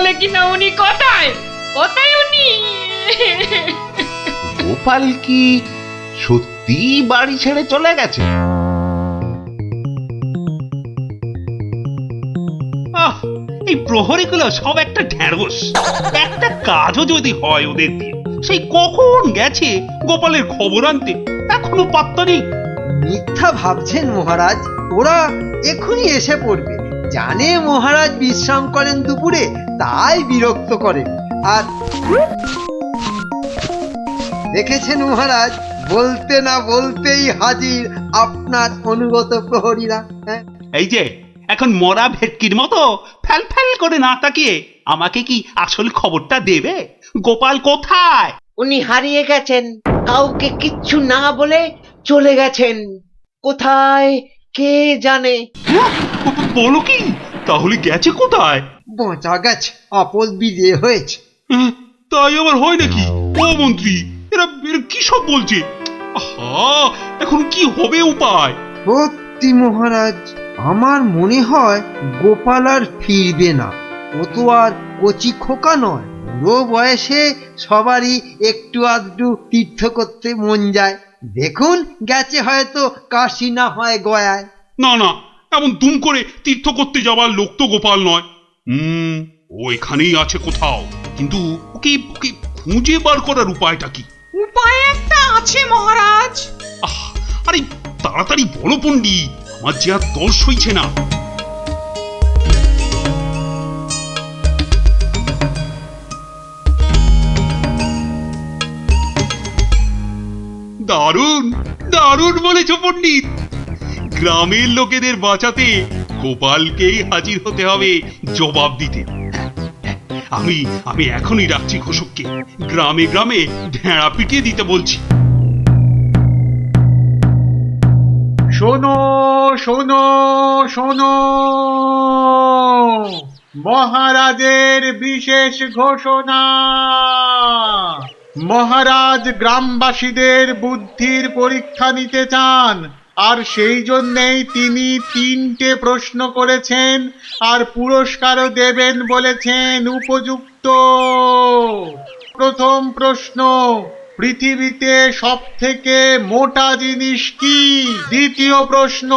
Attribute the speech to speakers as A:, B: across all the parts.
A: বলে কিনা উনি কোথায় কোথায় উনি?
B: গোপাল কি সত্যি বাড়ি ছেড়ে চলে গেছে?
C: এই প্রহরীগুলো সব একটা ঢ্যাঁড়স। একটা কাজও যদি হয় ওদের দিয়ে, সেই কখন গেছে গোপালের খবর আনতে, এখনো পাত্তা নেই।
D: মিথ্যা ভাবছেন মহারাজ, ওরা এখনই এসে পড়বে। জানে মহারাজ বিশ্রাম করেন দুপুরে, তাই বিরক্ত করেন। আর দেখেছেন মহারাজ, বলতে না বলতেই হাজির আপনার অনুগত প্রহরীরা। হ্যাঁ,
C: এই যে এখন মরা ভেটকির মতো ফ্যাল ফ্যাল করে না তাকিয়ে আমাকে কি আসল খবরটা দেবে? গোপাল কোথায়?
E: উনি হারিয়ে গেছেন, কাউকে কিচ্ছু না বলে চলে গেছেন। কোথায় কে জানে।
C: বলো কি? তাহলে গেছে কোথায়?
D: বাঁচা গেছে, আপদ বিজয় হয়েছে।
C: তাই আবার হয় নাকি? ও মন্ত্রী, এরা এরা কি সব বলছে? আহা, এখন কি হবে উপায়?
D: সত্যি মহারাজ, আমার মনে হয় গোপাল আর ফিরবে না। ও তো আর কচি খোকা নয়, বুড়ো বয়সে সবারই একটু আধটু তীর্থ করতে মন যায়। দেখুন, গেছে হয়তো কাশি না হয় গয়ায়।
C: না না, এমন দুম করে তীর্থ করতে যাওয়ার লোক তো গোপাল নয়। ও এখানেই আছে কোথাও, কিন্তু ওকে ওকে খুঁজে বার করার উপায়টা কি?
A: উপায় একটা আছে মহারাজ।
C: আরে তাড়াতাড়ি বলো পণ্ডিত, আমার যে আর দর সইছে না। দারুণ দারুণ বলেছ পণ্ডিত। গ্রামের লোকেদের বাঁচাতে গোপালকেই হাজির হতে হবে জবাব দিতে। আমি আমি এখনই ডাকছি ঘোষককে, গ্রামে গ্রামে ঢেঁড়া পিটিয়ে দিতে বলছি।
F: শোনো শোনো শোনো, মহারাজের বিশেষ ঘোষণা। মহারাজ গ্রামবাসীদের বুদ্ধির পরীক্ষা নিতে চান, আর সেই জন্যেই তিনি 3টে প্রশ্ন করেছেন, আর পুরস্কারও দেবেন বলেছেন উপযুক্ত। প্রথম প্রশ্ন, পৃথিবীতে সবথেকে মোটা জিনিস কি? দ্বিতীয় প্রশ্ন,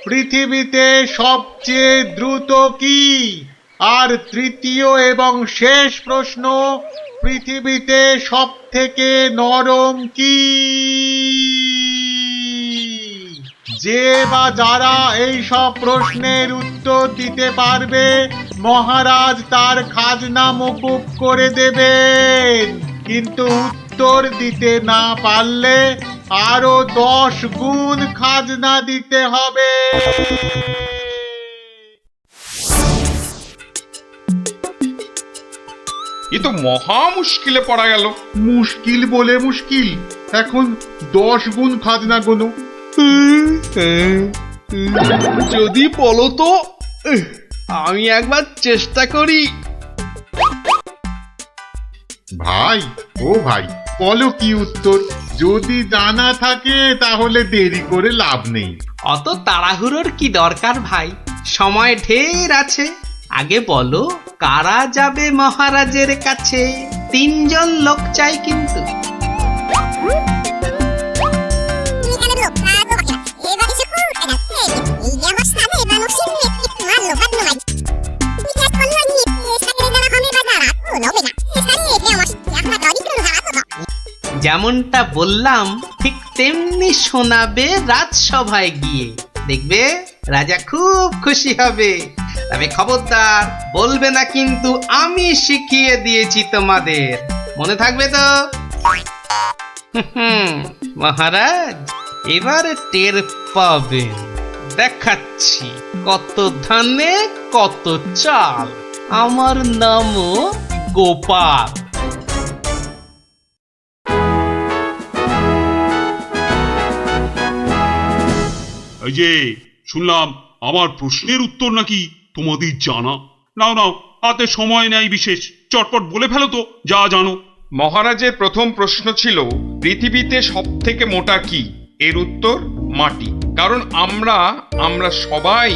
F: পৃথিবীতে সবচেয়ে দ্রুত কি? আর তৃতীয় এবং শেষ প্রশ্ন, পৃথিবীতে সবথেকে নরম কি? যে বা যারা এই সব প্রশ্নের উত্তর দিতে পারবে, মহারাজ তার খাজনা মকুব করে দেবেন। কিন্তু উত্তর দিতে না পারলে আরো 10 গুণ খাজনা দিতে হবে।
G: এ তো মহা মুশকিলে পড়া গেল।
F: মুশকিল বলে মুশকিল, এখন 10 গুণ খাজনা গোনো।
H: যদি বলো তো, আমি একবার চেষ্টা করি।
F: ভাই, ও ভাই, বলো কি উত্তর? যদি জানা থাকে তাহলে দেরি করে লাভ নেই।
H: অত তাড়াহুড়োর কি দরকার ভাই, সময় ঢের আছে। আগে বলো, কারা যাবে মহারাজের কাছে? 3 জন লোক চাই কিন্তু। যেমনটা বললাম ঠিক তেমনি শোনাবে রাজসভায় গিয়ে, দেখবে রাজা খুব খুশি হবে। তবে খবরদার বলবে না কিন্তু আমি শিখিয়ে দিয়েছি তোমাদের, মনে থাকবে তো? মহারাজ এবার টের পাবেন, দেখাচ্ছি কত ধানে কত চাল। আমার নামও গোপাল।
C: এই যে শুনলাম আমার প্রশ্নের উত্তর নাকি তোমাদের জানা। নাও নাও, হাতে সময় নেই বিশেষ, চটপট বলে ফেলো তো যা জানো।
G: মহারাজের প্রথম প্রশ্ন ছিল, পৃথিবীতে সব থেকে মোটা কি? এর উত্তর মাটি। কারণ আমরা সবাই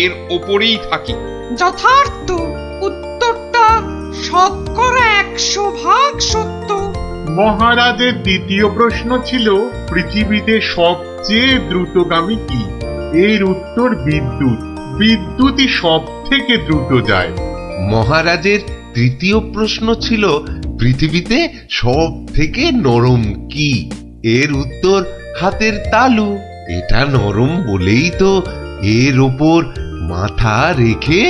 G: এর ওপরেই থাকি।
A: যথার্থ, উত্তরটা শতকরা 100% সত্য।
F: মহারাজের দ্বিতীয় প্রশ্ন ছিল পৃথিবীতে সবচেয়ে দ্রুতগামী কি? এর উত্তর বিদ্যুৎ। বিদ্যুৎই সব থেকে দ্রুত যায়।
B: মহারাজের তৃতীয় প্রশ্ন ছিল পৃথিবীতে সব থেকে নরম কি? এর উত্তর হাতের তালু। এটা নরম বলেই তো এর ওপর মাথা রেখে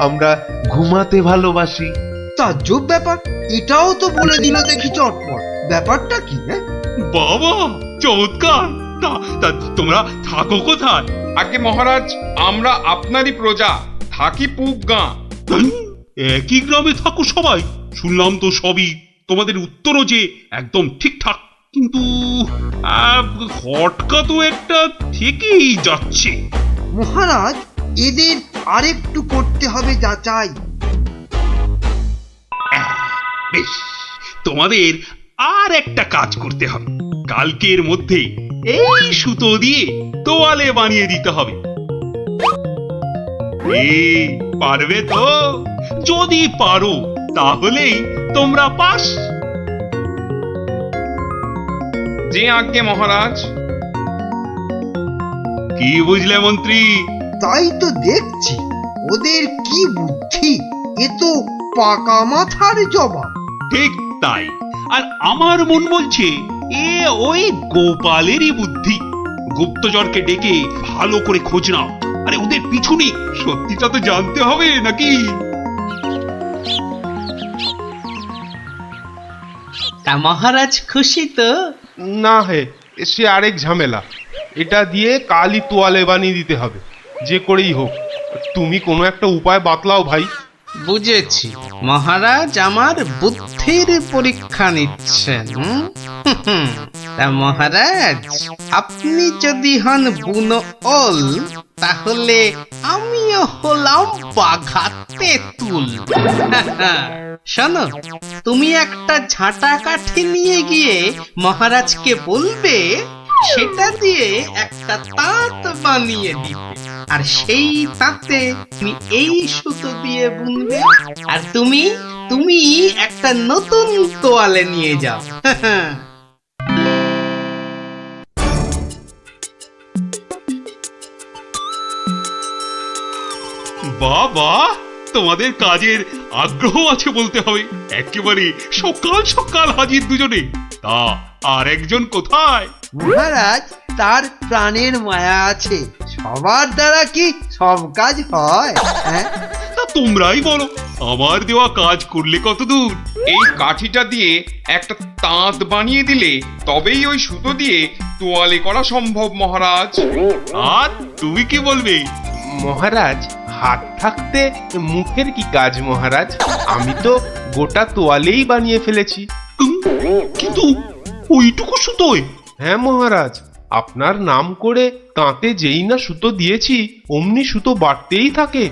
B: আমরা ঘুমাতে ভালোবাসি।
D: তাজ্জব ব্যাপার, এটাও তো বলে দিল দেখি চটপট। ব্যাপারটা কি? হ্যাঁ,
C: বাবা চমৎকার। তা তোমরা থাকো কোথায়?
G: আগে মহারাজ, আমরা আপনারই প্রজা, থাকি পূব গাঁ।
C: একই গ্রামে থাকো সবাই? শুনলাম তো সবই, তোমাদের উত্তরও যে একদম ঠিকঠাক, কিন্তু খটকা তো একটা থেকেই যাচ্ছে।
D: মহারাজ, এদের আরেকটু করতে হবে যাচাই।
C: বেশ, তোমাদের আর একটা কাজ করতে হবে। কালকের মধ্যে এই সুতো দিয়ে তোয়ালে বানিয়ে দিতে হবে। পারবে তো? যদি পারো তাহলেই তোমরা পাস।
G: যে আজ্ঞে মহারাজ।
C: কি বুঝলে মন্ত্রী?
D: তাই তো দেখছি, ওদের কি বুদ্ধি! এ তো পাকা মাথার জবাব।
C: ঠিক তাই। আর আমার মন বলছে এ ওই গোপালেরই বুদ্ধি। গুপ্তচরকে ডেকে ভালো করে খোঁজ নাও। আরে ওদের পিছনে সত্যিটা তো জানতে হবে নাকি?
H: তা মহারাজ খুশি তো?
I: না হে, সে আরেক ঝামেলা। এটা দিয়ে কালই তোয়ালে বানিয়ে দিতে হবে, যে করেই হোক। তুমি কোনো একটা উপায় বাতলাও ভাই।
H: বুঝেছি, মহারাজ আমার বুদ্ধির পরীক্ষা নিচ্ছেন। তা মহারাজ, আপনি যদি হন বুনো ওল, তাহলে আমিও হলাম বাঘা তেঁতুল। শোনো, তুমি একটা ঝাঁটা কাঠি নিয়ে গিয়ে মহারাজকে বলবে সেটা দিয়ে একটা তাঁত বানিয়ে দিতে, আর সেই তাঁতে তুমি এই সুতো দিয়ে বুনবে, আর তুমি তুমি একটা নতুন তোয়ালে নিয়ে যাও।
C: বাবা, তোমাদের কাজের আগ্রহ আছে বলতে হবে। একেবারে সকাল সকাল হাজির দুজনে। তা আর একজন কোথায়?
D: মহারাজ, তার প্রাণের মায়া আছে। সবার দ্বারা কি সব কাজ হয়? হ্যাঁ,
C: তা তোমরাই বলো, আমার দেওয়া কাজ করলে কত দূর?
G: এই কাঠিটা দিয়ে একটা তাঁত বানিয়ে দিলে তবেই ওই সুতো দিয়ে তোয়ালে করা সম্ভব মহারাজ।
C: আর তুমি কি বলবে?
I: মহারাজ, হাত থাকতে মুখের কি কাজ মহারাজ? আমি তো গোটা তোয়ালেই বানিয়ে ফেলেছি।
C: কিন্তু ওইটুকু সুতোয়?
I: হ্যাঁ মহারাজ, আপনার নাম করে তাঁতে যেই না সুতো দিয়েছি অমনি সুতো বাড়তেই থাকে,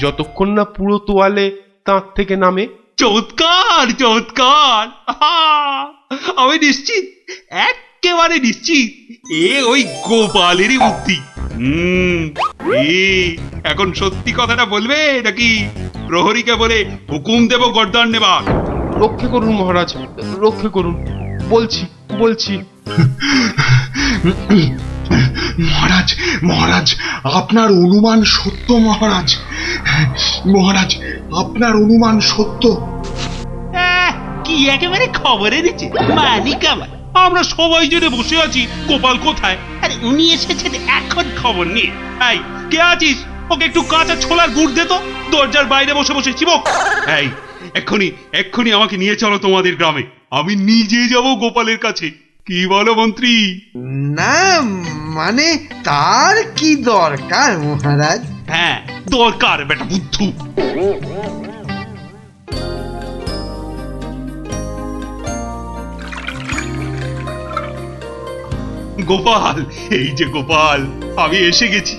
I: যতক্ষণ না পুরো তোয়ালে তাঁত থেকে নামে।
C: চমৎকার চমৎকার। আমি নিশ্চিত, একেবারে নিশ্চিত এ ওই গোপালেরই বুদ্ধি। এখন সত্যি কথাটা বলবে নাকি প্রহরীকে বলে হুকুম দেব গর্দান নেবার?
I: রক্ষে করুন মহারাজ, রক্ষে করুন। বলছি বলছি।
F: মহারাজ, মহারাজ, আপনার অনুমান সত্য মহারাজ। মহারাজ, আপনার অনুমান সত্য।
C: কি একেবারে খবর এনেছে মালিক আমার। আমরা সবাই জেনে বসে আছি গোপাল কোথায়, আর উনি এসেছেন এখন খবর নিয়ে। এই কে আছিস? ওকে একটু কাঁচা ছোলার গুড় দে তো, দরজার বাইরে বসে বসে চিবক। এই এক্ষুনি এক্ষুনি আমাকে নিয়ে চলো তোমাদের গ্রামে। আমি নিজে যাব গোপালের কাছে। কি বলো মন্ত্রী?
D: না মানে তার কি দরকার মহারাজ?
C: হ্যাঁ দরকার বেটা বুদ্ধু। গোপাল, এই যে গোপাল, আমি এসে গেছি।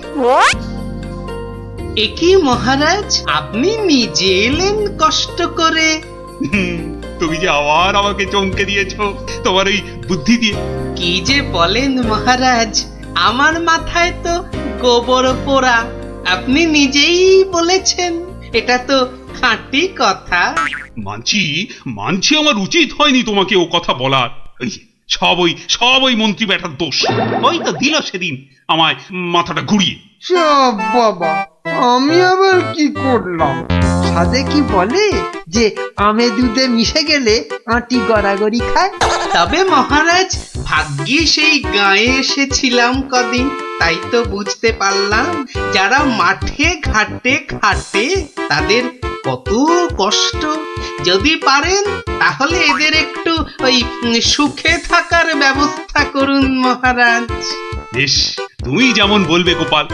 H: একি মহারাজ, আপনি নিজে এলেন কষ্ট করে?
C: তুমি যে আবার আমাকে চমকে দিয়েছো তোমার ওই বুদ্ধি দিয়ে।
H: কি যে বলেন মহারাজ, আমার মাথায় তো গোবর পোড়া। আপনি নিজেই বলেছেন এটা তো খাঁটি কথা।
C: মানছি মানছি আমার উচিত হয়নি তোমাকে ও কথা বলার। এই যে, সব ওই মন্ত্রী ব্যাটার দোষ। ওই তো দিল সেদিন আমায় মাথাটা ঘুরিয়ে।
D: সব বাবা, আমি আবার কি করলাম? সাধে কি বলে যে আমে দুধে মিশে গেলে আঁটি গড়াগড়ি খায়।
H: তবে মহারাজ, ভাগ্যে সেই গায়ে এসেছিলাম কদিন, তাই তো বুঝতে পারলাম যারা মাঠে ঘাটে খাটে তাদের কত কষ্ট। যদি পারেন তাহলে এদের একটু ওই সুখে থাকার ব্যবস্থা করুন মহারাজ।
C: বেশ, তুমি যেমন বলবে গোপাল।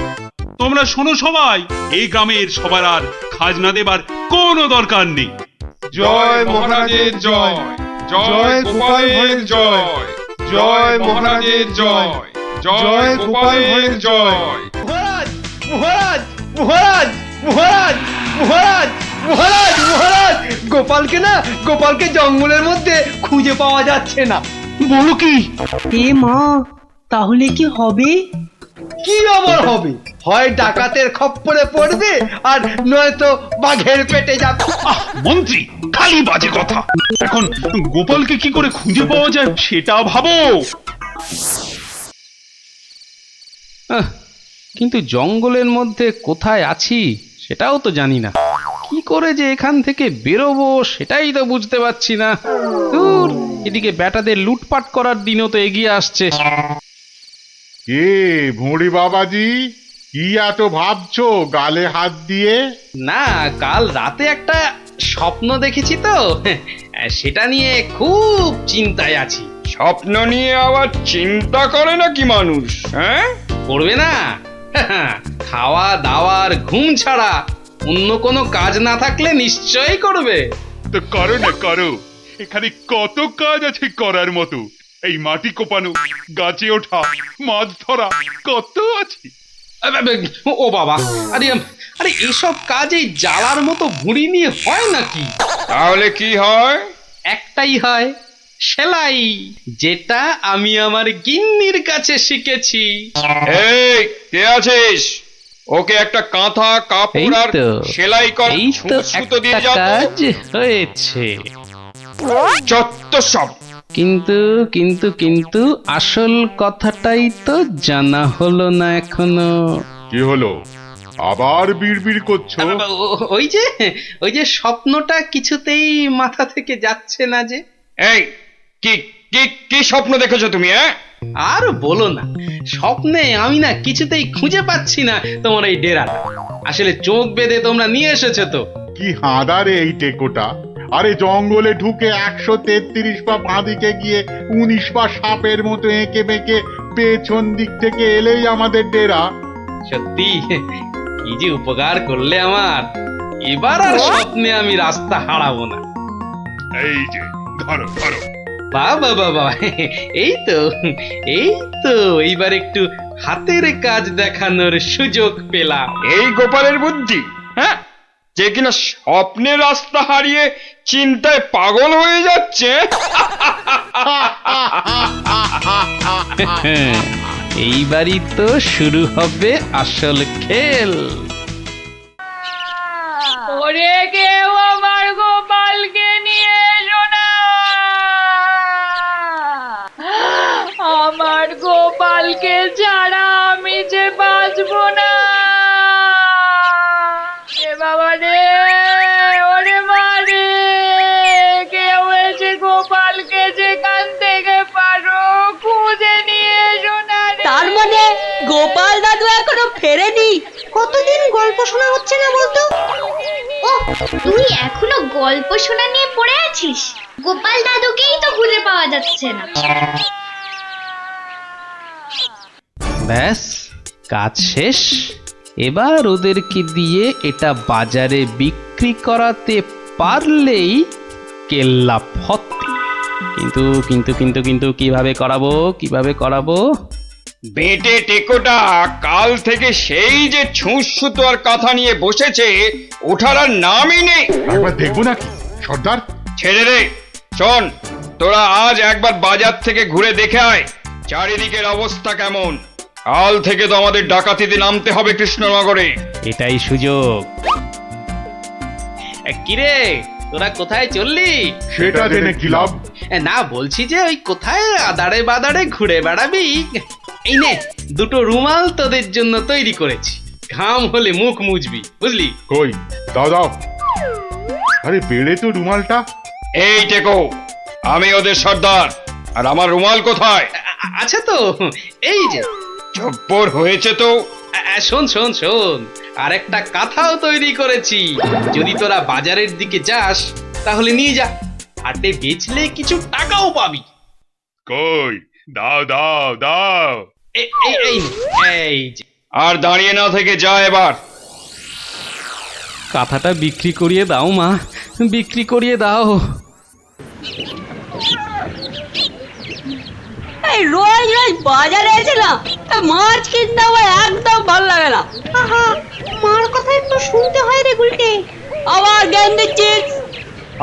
C: তোমরা শোনো সবাই, এই গ্রামের সবার আর খাজনা দেবার কোনো দরকার নেই।
I: জয় মহারাজের জয়, জয় গোপাল ভাঁড়ের জয়, জয় মহারাজের জয়, জয় গোপাল ভাঁড়ের জয়।
F: মহারাজ মহারাজ মহারাজ মহারাজ মহারাজ মহারাজ মহারাজ, গোপালকে জঙ্গলের মধ্যে খুঁজে পাওয়া যাচ্ছে না।
C: বলো কি?
J: এ মা, তাহলে কি হবে?
F: কি আবার হবে? হয় ডাকাতের খপ্পরে পড়বে, আর নয়তো বাঘের পেটে যাবে।
C: মন্ত্রী, খালি বাজে কথা। এখন গোপালকে কি করে খুঁজে পাওয়া যায় সেটা ভাবো।
K: কিন্তু জঙ্গলের মধ্যে কোথায় আছি সেটাও তো জানি না। কি করে যে এখান থেকে বেরোবো সেটাই তো বুঝতে পারছি না। ধুর, এদিকে ব্যাটাদের লুটপাট করার দিনও তো এগিয়ে আসছে।
L: কে ভুঁড়ি বাবাজি, কি এত ভাবছো গালে হাত দিয়ে?
K: না, কাল রাতে একটা স্বপ্ন দেখেছি তো, সেটা নিয়ে খুব চিন্তায় আছি।
G: স্বপ্ন নিয়ে আবার চিন্তা করে নাকি মানুষ? হ্যাঁ,
K: করবে না? খাওয়া দাওয়ার ঘুম ছাড়া অন্য কোনো কাজ না থাকলে নিশ্চয়ই করবে।
L: তো করো না, করো। এখানে কত কাজ আছে করার মতো। এই মাটি কোপানো, গাছে ওঠা, মাছ ধরা, কত আছে।
K: ও বাবা, আরে আরে এসব কাজ এই জ্বালার মতো ভুঁড়ি নিয়ে হয় নাকি?
G: তাহলে কি হয়?
K: একটাই হয়, সেলাই, যেটা আমি আমার গিন্নির কাছে শিখেছি।
G: এই, কে আছিস? ওকে একটা কাঁথা কাপড় আর সেলাই কর,
K: এই তো
G: সুতো দিয়ে
K: একটা
G: যাও।
K: কাজ হয়েছে।
G: যত সব।
K: কিন্তু কিন্তু কিন্তু আসল কথাটাই তো জানা হলো না এখনো।
L: কি হলো? আবার বিড়বিড় করছো?
K: ওই যে স্বপ্নটা কিছুতেই মাথা থেকে যাচ্ছে না যে।
G: এই, কি কি কি স্বপ্ন দেখেছো তুমি?
K: আর বলো না, স্বপ্নে আমি না কিছুতেই খুঁজে পাচ্ছি না তোমার এই ডেরাটা। আসলে চোখ বেঁধে তোমরা নিয়ে এসেছো তো।
L: কি হাঁদারে এই টেকোটা! আরে জঙ্গলে ঢুকে 133 পা বাঁদিকে গিয়ে 19 পা সাপের মতো এঁকে বেঁকে পেছন দিক থেকে এলেই আমাদের ডেরা।
K: সত্যি কি যে উপকার করলে আমার। এবার আর স্বপ্নে আমি রাস্তা হারাবো না।
L: এই যে ধরো ধরো।
K: বাবা বাবা, এই তো এইবার একটু হাতের কাজ দেখানোর সুযোগ পেলাম।
G: এই গোপালের বুদ্ধি, হ্যাঁ, যে কিনা স্বপ্নে রাস্তা হারিয়ে চিন্তায় পাগল হয়ে যাচ্ছে।
K: এইবারই তো শুরু হবে আসল খেল।
A: ওরে কেউ আমার গোপালকে নিয়ে এসো না, আমার গোপালকে ছাড়া আমি যে বাঁচবো না। এ বাবা রে, ওরে মা রে, কেউ এসে গোপালকে যেখান থেকে পারো খুঁজে নিয়ে এসো না রে।
J: তার মানে গোপাল দাদু এখনো ফেরেনি? কতদিন গল্প শোনা হচ্ছে না বলতো?
M: ও, তুই এখনো গল্প শোনা নিয়ে পড়ে আছিস? গোপাল দাদুকেই তো খুঁজে পাওয়া যাচ্ছে না।
K: ব্যাস, কাজ শেষ। এবার ওদেরকে দিয়ে এটা বাজারে বিক্রি করাতে পারলেই কেল্লা ফত। কিন্তু কিন্তু কিন্তু কিন্তু কিভাবে করাবো?
G: বেটে টেকোটা কাল থেকে সেই যে ছুঁচ সুতো আর কাঁথা নিয়ে বসেছে, ওঠার আর নামই নেই।
L: একবার দেখবো নাকি সর্দার?
G: ছেড়ে রে। শোন, তোরা আজ একবার বাজার থেকে ঘুরে দেখে আয় চারিদিকের অবস্থা কেমন। কাল থেকে তো আমাদের ডাকাতিতে নামতে হবে কৃষ্ণনগরে।
K: এটাই সুযোগ।
H: কিরে তোরা কোথায় চললি?
L: সেটা জেনে কি লাভ?
H: না বলছি যে ওই কোথায় আদারে বাদারে ঘুরে বেড়াবি। এই নে দুটো রুমাল তোদের জন্য তৈরি করেছি, ঘাম হলে মুখ মুছবি, বুঝলি?
L: কই দাও দাও। আরে বেড়ে তো রুমালটা।
G: এই টেকো, আমি ওদের সর্দার, আর আমার রুমাল কোথায়?
H: আচ্ছা তো এই যে।
G: জব্বর হয়েছে তো।
H: শোন শোন শোন, আর একটা কাঁথাও তৈরি করেছি, যদি তোরা বাজারের দিকে যাস তাহলে নিয়ে যা, হাটে বেচলে কিছু টাকাও পাবি।
L: কই দাও দাও দাও।
H: এই এই এই যে।
G: আর দাঁড়িয়ে না থেকে যা এবার।
K: কাঁথাটা বিক্রি করিয়ে দাও মা, বিক্রি করিয়ে দাও।
J: এই রোজ রোজ বাজারে এসে না মাছ কিনতে আমার একদম ভালো লাগে না। মার কথা একটু শুনতে হয় রে গুলটে, আবার জ্ঞান দিচ্ছিস।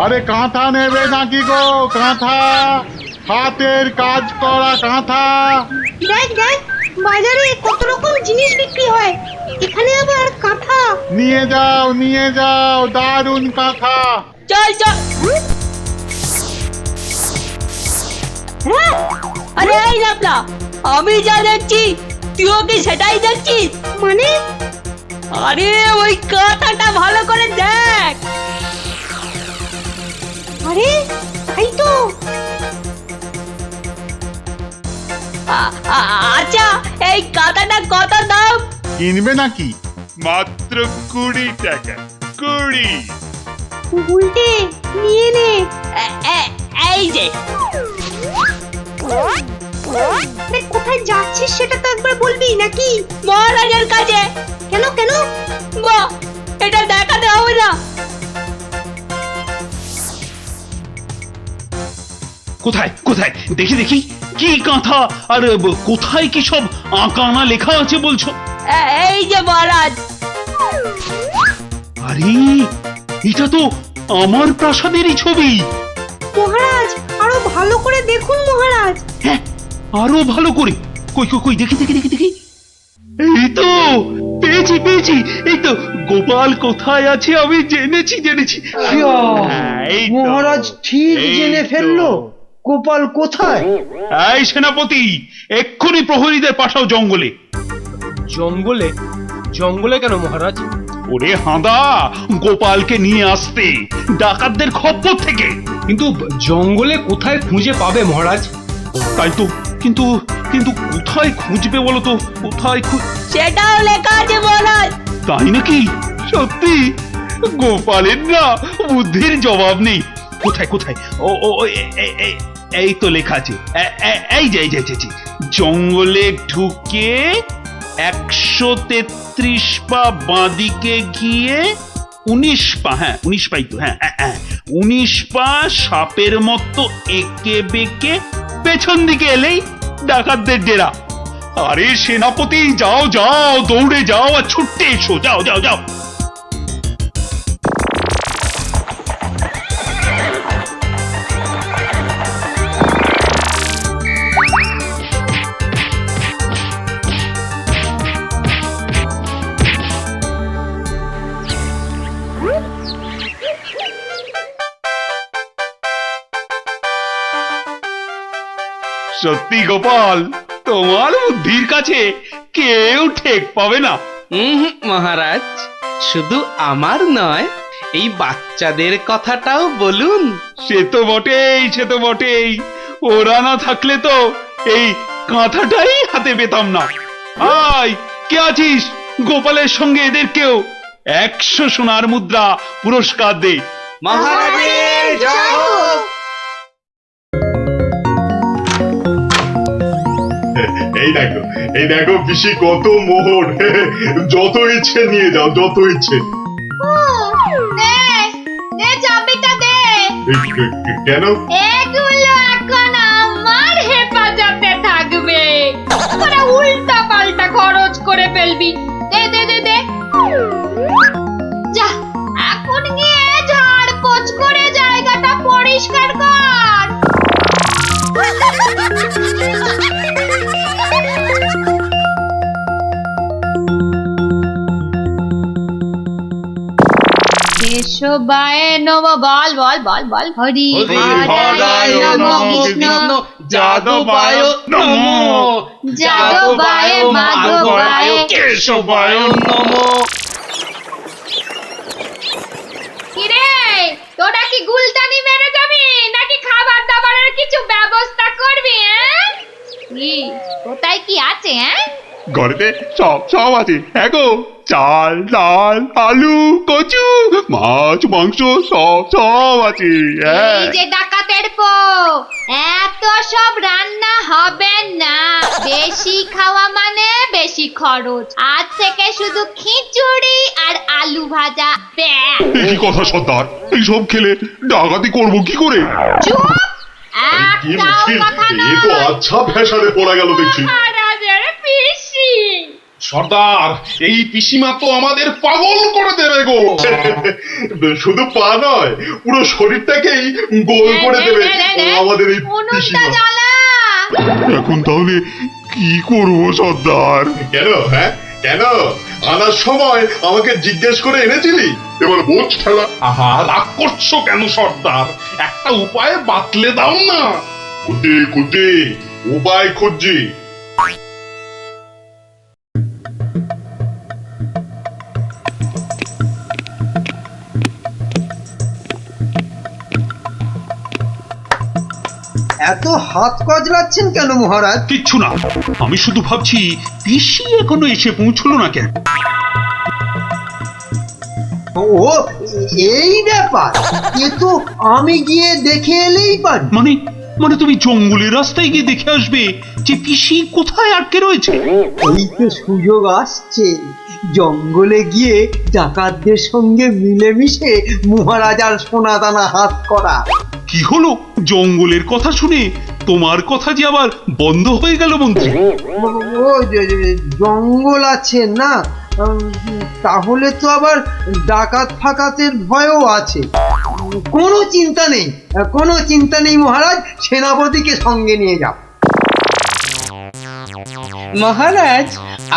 L: আরে কাঁথা নেবে নাকি গো? কাঁথা, হাতের কাজ করা কাঁথা।
J: দেখ দেখ বাজারে কত রকম জিনিস বিক্রি হয়, এখানে আবার কাঁথা।
L: নিয়ে যাও দারুণ কাঁথা।
J: চল চল। আরে এই নাপলা, আমি যা দেখছি তুইও কি সেটাই দেখছিস? মানে? আরে ওই কাঁথাটা ভালো করে দেখ। আরে তাই তো। আচ্ছা এই কাঁথাটা কত দাম?
L: কিনবে নাকি? মাত্র 20 টাকা। 20।
J: উল্টে নিয়ে নে। এই যে। কোথায় যাচ্ছিস সেটা তো একবার বলবি নাকি? মহারাজের কাছে। কেন কেন? বাহ, এটা দেখাতে হবে না।
C: কোথায় কোথায় দেখি দেখি, কি কাঁথা আর কোথায় কি সব আঁকানা লেখা আছে বলছো?
J: এই যে মহারাজ।
C: আরে এটা তো আমার প্রাসাদেরই ছবি।
J: মহারাজ আরো ভালো করে দেখুন মহারাজ।
C: হ্যাঁ আরো ভালো করে। কই কই কই দেখি দেখি দেখি দেখি। এই তো পেয়েছি পেয়েছি, এই তো গোপাল কোথায় আছে আমি জেনেছি। এই তো,
D: মহারাজ ঠিক
C: এই
D: জেনে
C: তো।
D: ফেললো গোপাল কোথায়।
C: এই সেনাপতি, এক্ষুনি প্রহরীদের পাঠাও জঙ্গলে।
I: জঙ্গলে? জঙ্গলে কেন মহারাজ?
C: ওরে হাঁদা, গোপালকে নিয়ে আসতে ডাকাতদের খপ্পর থেকে।
I: কিন্তু জঙ্গলে কোথায় খুঁজে পাবে মহারাজ?
C: তাই তো, কিন্তু কিন্তু কোথায় খুঁজবে বলো তো? কোথায়
J: সেটাও লেখা আছে মহারাজ।
C: তাই নাকি? সত্যি? গোপালের না বুদ্ধির জবাব নেই। কোথায় কোথায়? ও ও এই তো লেখা আছে। এই যে জঙ্গলে ঢুকে 133 পা বাঁদিকে গিয়ে 19 পা, হ্যাঁ 19 পাই তো, হ্যাঁ 19 পা সাপের মতো এঁকে বেঁকে পেছন দিকে এলেই ডাকাতদের ডেরা। আরে সেনাপতি যাও যাও, দৌড়ে যাও আর ছুটতে এসো, যাও যাও যাও। সত্যি গোপাল, তোমার বুদ্ধির কাছে কেউ ঠেক পাবে না।
H: মহারাজ, শুধু আমার নয়, এই বাচ্চাদের কথাটাও বলুন।
C: সে তো বটেই। ওরা না থাকলে তো এই কাঁথাটাই হাতে পেতাম না। আয়, কে আছিস? গোপালের সঙ্গে এদেরকেও 100 সোনার মুদ্রা পুরস্কার দে।
H: মহারাজের জয় হোক।
L: এই দেখো পিসি কত মোহর। যত ইচ্ছে নিয়ে যাও, যত ইচ্ছে।
M: চাবিটা দে।
L: কেন?
M: এগুলো এখন আমার হেফাজতে থাকবে, তোরা উল্টা পাল্টা খরচ করে ফেলবি। দে দে দে দে। যা এখন গিয়ে ঝাড় পোছ করে জায়গাটা পরিষ্কার কর। কেশবায় নম, বল বল বল বল, হরি
C: হরায় নমঃ কৃষ্ণ যাদবায় নমঃ
M: যাদবায় মাধবায়
C: কেশবায় নমঃ।
M: কিরে, তোরা কি গুলতানি মেরে যাবি নাকি খাবার দাবারের কিছু ব্যবস্থা করবি? কি কোথায় কি আছে?
L: ঘরেতে সব সব আছে। হ্যাঁ গো, চাল ডাল আলু কচু মাছ মাংস সব সব আছে।
M: এই যে ডাকাতের পো, এত সব রান্না হবে না। বেশি খাওয়া মানে বেশি খরচ। আজ থেকে শুধু খিচুড়ি আর আলু ভাজা ব্যাস।
L: কি কথা সর্দার, এইসব খেলে ডাকাতি করবো কি করে?
M: চুপ, একটাও কথা নয়।
L: আচ্ছা ভেসারে পড়া গেল দেখছি।
M: মহারাজের পিসি।
I: সর্দার, এই পিসিমা তো আমাদের পাগল করে দেবে গো।
L: শুধু পা নয়, পুরো শরীরটাকেই গোল করে দেবে আমাদের এই
M: উনুনটা জ্বালা।
L: এখন তাহলে কি করবো সর্দার? কেন? হ্যাঁ কেন? আনার সময় আমাকে জিজ্ঞেস করে এনেছিলি, এবার বোঝ ঠেলা।
I: আহা, রাগ করছো কেন সর্দার? একটা উপায় বাতলে দাও না।
L: কুটি কুটি উপায় খুঁজছি।
D: এত হাত কজলাচ্ছেন কেন মহারাজ?
C: কিচ্ছু না, আমি শুধু ভাবছি পিসি এখনো এসে পৌঁছলো না কেন।
D: ও এই ব্যাপার, এ তো আমি গিয়ে দেখে এলেই পারি।
C: মানে তুমি জঙ্গলের রাস্তায় গিয়ে দেখে আসবে যে পিসি কোথায় আটকে রয়েছে?
D: এই তো সুযোগ আসছে, জঙ্গলে গিয়ে ডাকাতদের সঙ্গে মিলেমিশে মহারাজার সোনাদানা হাত করা।
C: কি হলো? জঙ্গলের কথা শুনে তোমার কথা যে আবার বন্ধ হয়ে গেল মন্ত্রী?
D: ও জঙ্গল আছে না, তাহলে তো আবার ডাকাত ফাকাতের ভয়ও আছে। কোনো চিন্তা নেই, কোনো চিন্তা নেই মহারাজ, সেনাপতিকে সঙ্গে নিয়ে যাও।
H: মহারাজ,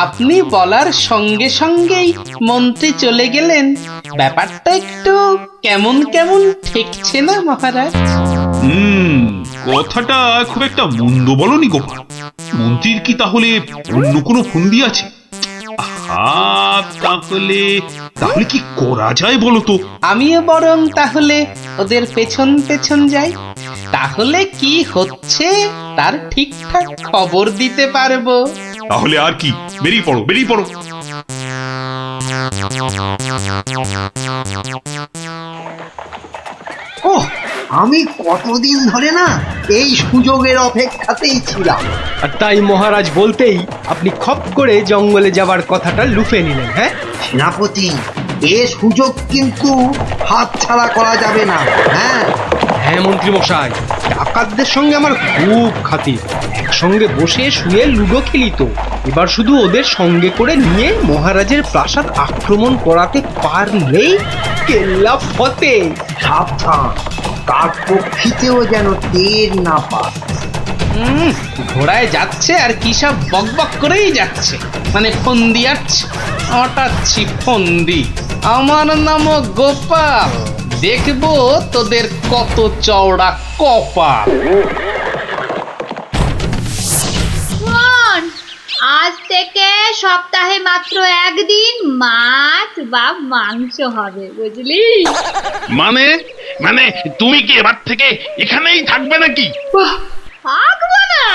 H: আপনি বলার সঙ্গে সঙ্গেই মন্ত্রী চলে গেলেন। ব্যাপারটা একটু কেমন কেমন ঠেকছে না মহারাজ?
C: কথাটা খুব একটা মন্দ বলনি গোপাল। মন্ত্রীর কি তাহলে অন্য কোনো ফন্দি আছে? তাহলে কি করা যায় বলো তো?
H: আমিও বরং তাহলে ওদের পেছন পেছন যাই, তাহলে কি হচ্ছে তার ঠিকঠাক খবর দিতে পারবো।
C: তাহলে আর কি, বেরিয়ে পড়ো বেরিয়ে পড়ো।
D: ওহ, আমি কতদিন ধরে না এই সুযোগের অপেক্ষাতেই ছিলাম।
N: আর তাই মহারাজ বলতেই আপনি খপ করে জঙ্গলে যাবার কথাটা লুফে নিলেন। হ্যাঁ
D: সেনাপতি, এ সুযোগ কিন্তু হাতছাড়া করা যাবে না। হ্যাঁ
N: হ্যাঁ মন্ত্রী মশাই, ডাকাতদের সঙ্গে আমার খুব খাতির। একসঙ্গে বসে শুয়ে লুডো খেলি তো। এবার শুধু ওদের সঙ্গে করে নিয়ে মহারাজের প্রাসাদ আক্রমণ করাতে পারলেই কেল্লা ফতে।
D: সাবধান, তার পক্ষীতেও যেন টের না পায়।
H: ঘোড়ায় যাচ্ছে আর কি সব বকবক করেই যাচ্ছে, মানে ফন্দি আটছে, আটাচ্ছি ফন্দি। আমার নাম গোপাল, দেখবো তোদের কত চওড়া কপাল।
M: শোন, আজ থেকে সপ্তাহে মাত্র একদিন মাছ বা মাংস হবে, বুঝলি?
I: মানে তুমি কি এবার থেকে এখানেই থাকবে নাকি?
M: থাকবো না?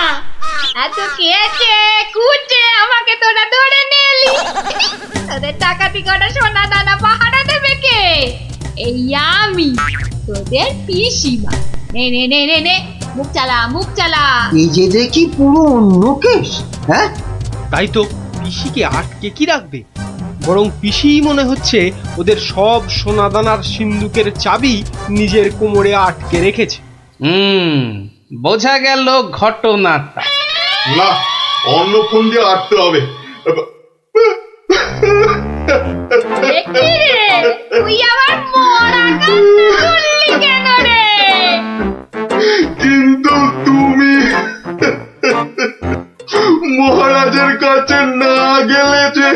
M: এত কেটে কুটে আমাকে তোরা ধরে নিয়ে এলি। তোদের টাকাতি কটা সোনা দানা পাহারা দেবে কে? এই আমি, তোদের পিসিমা। নে নে নে নে নে, মুখ চালা মুখ চালা।
D: এই যে দেখি পুরো অন্য কেস। হ্যাঁ
N: তাই তো, পিসিকে আটকে কি রাখবে? বরং পিসিই মনে হচ্ছে ওদের সব সোনাদানার সিন্ধুকের চাবি নিজের কোমরে আটকে রেখেছে।
H: বোঝা গেল ঘটনাটা।
L: না, অন্য ফোন দিয়ে আটতে হবে।
M: তুই আবার মরা কান্না করলি কেন রে?
L: কিন্তু তুমি মহারাজের কাছে না গেলে যে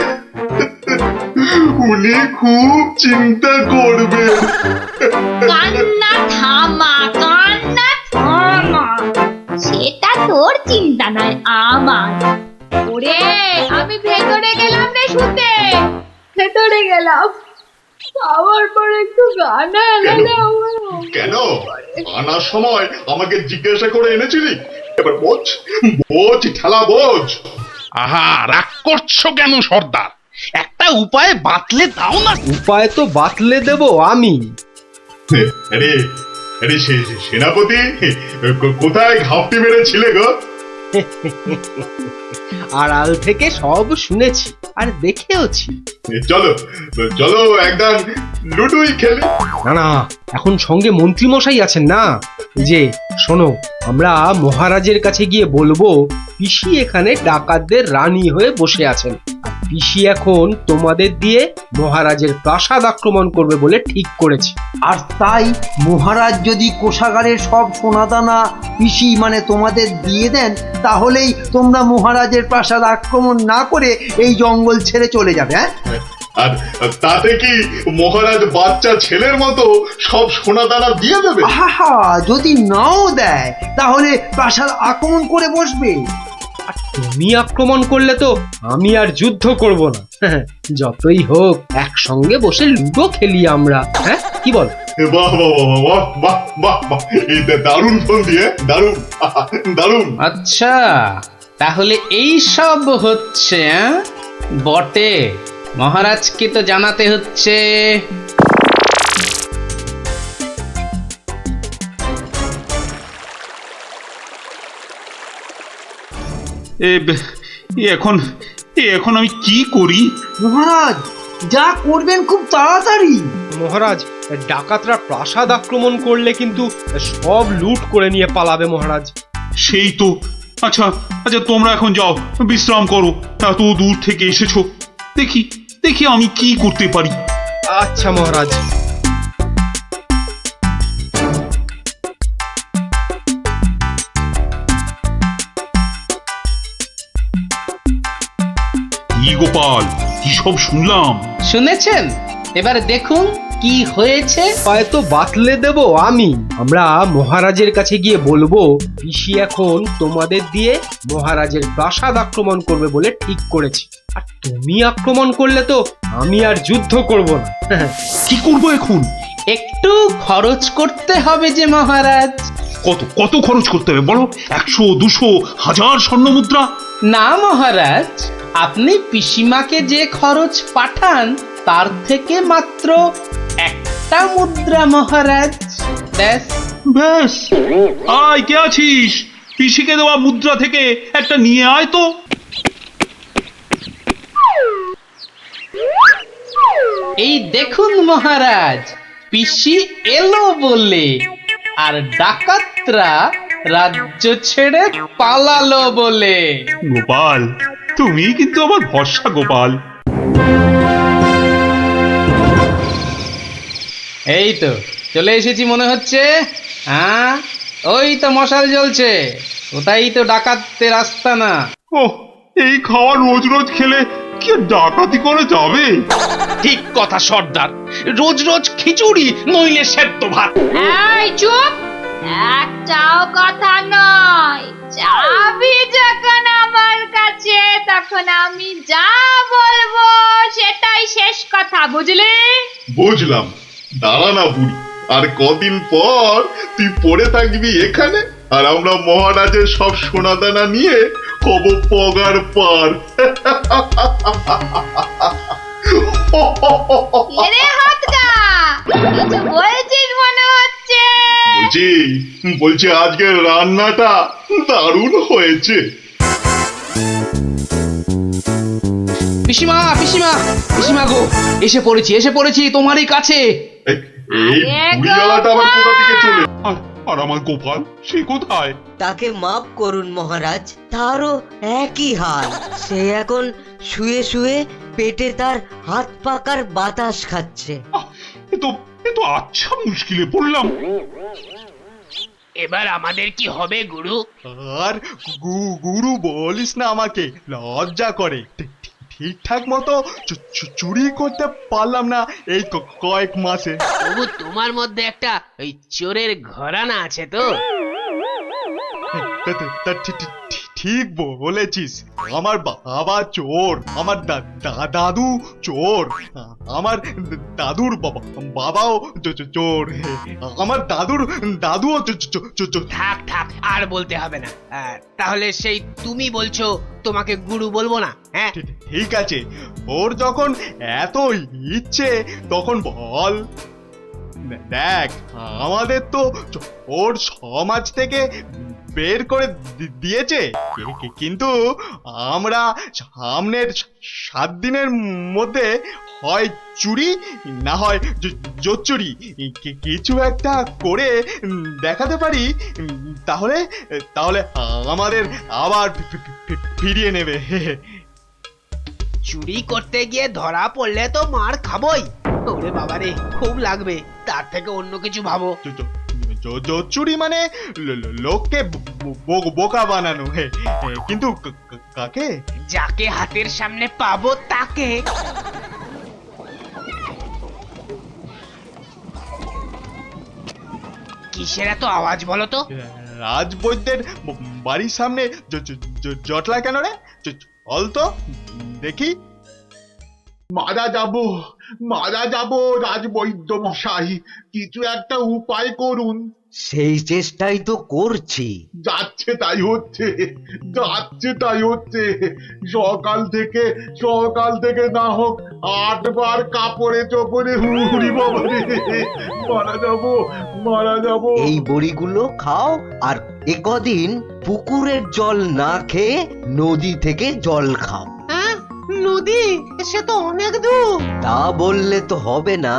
L: উনি খুব চিন্তা করবেন।
M: কান্না থামা, কান্না থামা। সেটা তোর চিন্তা নয়, আমার। ওরে, আমি ভেতরে গেলাম রে শুতে, ভেতরে গেলাম। আবার পরে একটু গানা এলাম।
L: কেন আনার সময় আমাকে জিজ্ঞাসা করে এনেছিলি? এবার বোঝ, বোঝ ঠেলা বোঝ।
K: আহা, রাগ করছো কেন সর্দার? একটা উপায় বাতলে দাও না।
N: উপায় তো বাতলে দেব আমি।
L: আরে আরে সেনাপতি, কোথায় ঘাপটি মেরেছিলে গো?
N: আড়াল থেকে সব শুনেছি আর দেখেওছি।
L: চলো চলো একদম লুডুই খেলি।
N: না না, এখন সঙ্গে মন্ত্রী মশাই আছেন না। এই যে শোনো, আমরা মহারাজের কাছে গিয়ে বলবো পিসি এখানে ডাকাতদের রানী হয়ে বসে আছেন, আর পিসি এখন তোমাদের দিয়ে মহারাজের প্রাসাদ আক্রমণ করবে বলে ঠিক করেছে।
D: আর তাই মহারাজ যদি কোষাগারের সব সোনাদানা পিসি মানে তোমাদের দিয়ে দেন, তাহলেই তোমরা মহারাজের প্রাসাদ আক্রমণ না করে এই জঙ্গল ছেড়ে চলে যাবে। হ্যাঁ,
L: আর তাতে কি মহারাজ বাচ্চা ছেলের মতো সব সোনা দানা দিয়ে দেবে?
D: আহা, যদি নাও দেয় তাহলে প্রাসাদ আক্রমণ করে বসবে।
N: আর তুমি আক্রমণ করলে তো আমি আর যুদ্ধ করব না। যতই হোক একসঙ্গে বসে লুডো খেলি আমরা। হ্যাঁ, কি বল?
L: বাহ বাহ বাহ বাহ বাহ বাহ, এই দারুণ ফোন দিয়ে, দারুণ দারুণ।
H: আচ্ছা, তাহলে এই সব হচ্ছে বটে। মহারাজকে তো জানাতে হচ্ছে।
C: এখন আমি কি করি?
D: মহারাজ, যা করবেন খুব তাড়াতাড়ি।
N: মহারাজ, ডাকাতরা প্রাসাদ আক্রমণ করলে কিন্তু সব লুট করে নিয়ে পালাবে মহারাজ।
C: সেই তো। আচ্ছা আচ্ছা, তোমরা এখন যাও, বিশ্রাম করো। এত দূর থেকে এসেছো, দেখি দেখি আমি কি করতে পারি।
N: আচ্ছা মহারাজ।
C: কি গোপাল, কি সব শুনলাম?
H: শুনেছেন? এবার দেখুন কি হয়েছে।
N: হয়তো বাতলে দেব আমি। আমরা মহারাজের কাছে গিয়ে বলবো পিসি এখন তোমাদের দিয়ে মহারাজের প্রাসাদ আক্রমণ করবে বলে ঠিক করেছে, আর তুমি আক্রমণ করলে তো আমি আর যুদ্ধ করব না।
C: কি করব এখন?
H: একটু খরচ করতে হবে যে মহারাজ।
C: কত কত খরচ করতে হবে বলো? 100, 200, 1000 স্বর্ণ মুদ্রা?
H: না মহারাজ, আপনি পিসিমাকে যে খরচ পাঠান তার থেকে মাত্র একটা মুদ্রা মহারাজ। ব্যাস
C: ব্যাস। আয়, কে আছিস? পিসিকে দেওয়া মুদ্রা থেকে একটা নিয়ে আয় তো।
H: এই দেখুন মহারাজ, পিসি এলো বলে, আর ডাকাতরা রাজ্য ছেড়ে পালালো বলে।
C: গোপাল, তুমি কিন্তু আমার ভরসা গোপাল।
H: এই তো চলে এসেছি মনে হচ্ছে। হ্যাঁ, ওই তো মশাল জ্বলছে, ওটাই তো ডাকাতদের আস্তানা।
C: ও, এই খাওয়া রোজ রোজ খেলে কি আর ডাকাতি করে যাবে?
K: ঠিক কথা সর্দার, রোজ রোজ খিচুড়ি নইলে সেদ্ধ ভাত।
M: এই চুপ, একটাও কথা নয়। চাবি যখন আমার কাছে, তখন আমি যা বলবো সেটাই শেষ কথা, বুঝলি?
L: বুঝলাম। দাঁড়া না বুড়ি, আর কদিন পর তুই পড়ে থাকবি এখানে, আর আমরা মহারাজের সব সোনাদানা নিয়ে হব পগার পার।
M: এরে হাতটা, কিছু বলছিস মনে হচ্ছে।
L: বলছি আজকের রান্নাটা দারুণ হয়েছে।
H: পিসিমা পিসিমা পিসিমা গো, এসে পড়েছি তোমারই কাছে।
L: এই বুড়িওয়ালাটা আবার কোথা থেকে চলে?
C: আর আমার গোপাল, সে কোথায়?
O: তাকে মাফ করুন মহারাজ, তারও একই হাল। সে এখন শুয়ে শুয়ে পেটে তার হাত পাকার বাতাস খাচ্ছে।
C: এ তো আচ্ছা মুশকিলে পড়লাম।
K: এবার আমাদের কি হবে গুরু?
F: আর গুরু বলিস না আমাকে, লজ্জা করে।
P: ঠিকঠাক মতো চুরি করতে পারলাম না এই কয়েক মাসে।
Q: তবু তোমার মধ্যে একটা ওই চোরের ঘরানা আছে তো?
P: ঠিক বলেছিস, আমার বাবা চোর, আমার দাদু চোর, আমার দাদুর বাবাও চোর, আমার দাদুও চোর।
Q: থাক থাক, আর বলতে হবে না। তাহলে সেই তুমি বলছো তোমাকে গুরু বলবো না? হ্যাঁ
P: ঠিক আছে, ওর যখন এত ইচ্ছে তখন বল। দেখ, আমাদের তো ওর সমাজ থেকে বের করে দিয়েছে, কিন্তু আমরা সামনের 7 দিনের মধ্যে হয় চুরি না হয় জোচ্চুরি কিছু একটা করে দেখাতে পারি, তাহলে তাহলে আমাদের আবার ফিরিয়ে নেবে।
Q: চুরি করতে গিয়ে ধরা পড়লে তো মার খাবোই। ওরে বাবারে, খুব লাগবে। তার থেকে অন্য কিছু ভাবো।
P: চুরি মানে লোককে বোকা বানানো, কিন্তু কাকে?
Q: যাকে হাতের সামনে পাবো তাকে। কিসের এত আওয়াজ বলো তো?
P: রাজবৈদ্যের বাড়ির সামনে জটলা কেন রে? চল তো দেখি।
L: মারা যাব রাজবৈদ্য মশাই, কিছু একটা উপায় করুন।
E: সেই চেষ্টাই তো করছি।
L: যাচ্ছে তাই হচ্ছে। সকাল থেকে না হোক 8 বার কাপড়ে চোপড়ে হুড়ি বাবা রে, মারা যাব।
E: এই বড়িগুলো খাও, আর একদিন পুকুরের জল না খেয়ে নদী থেকে জল খাও।
H: নদী? সে তো অনেক দূর।
E: তা বললে তো হবে না,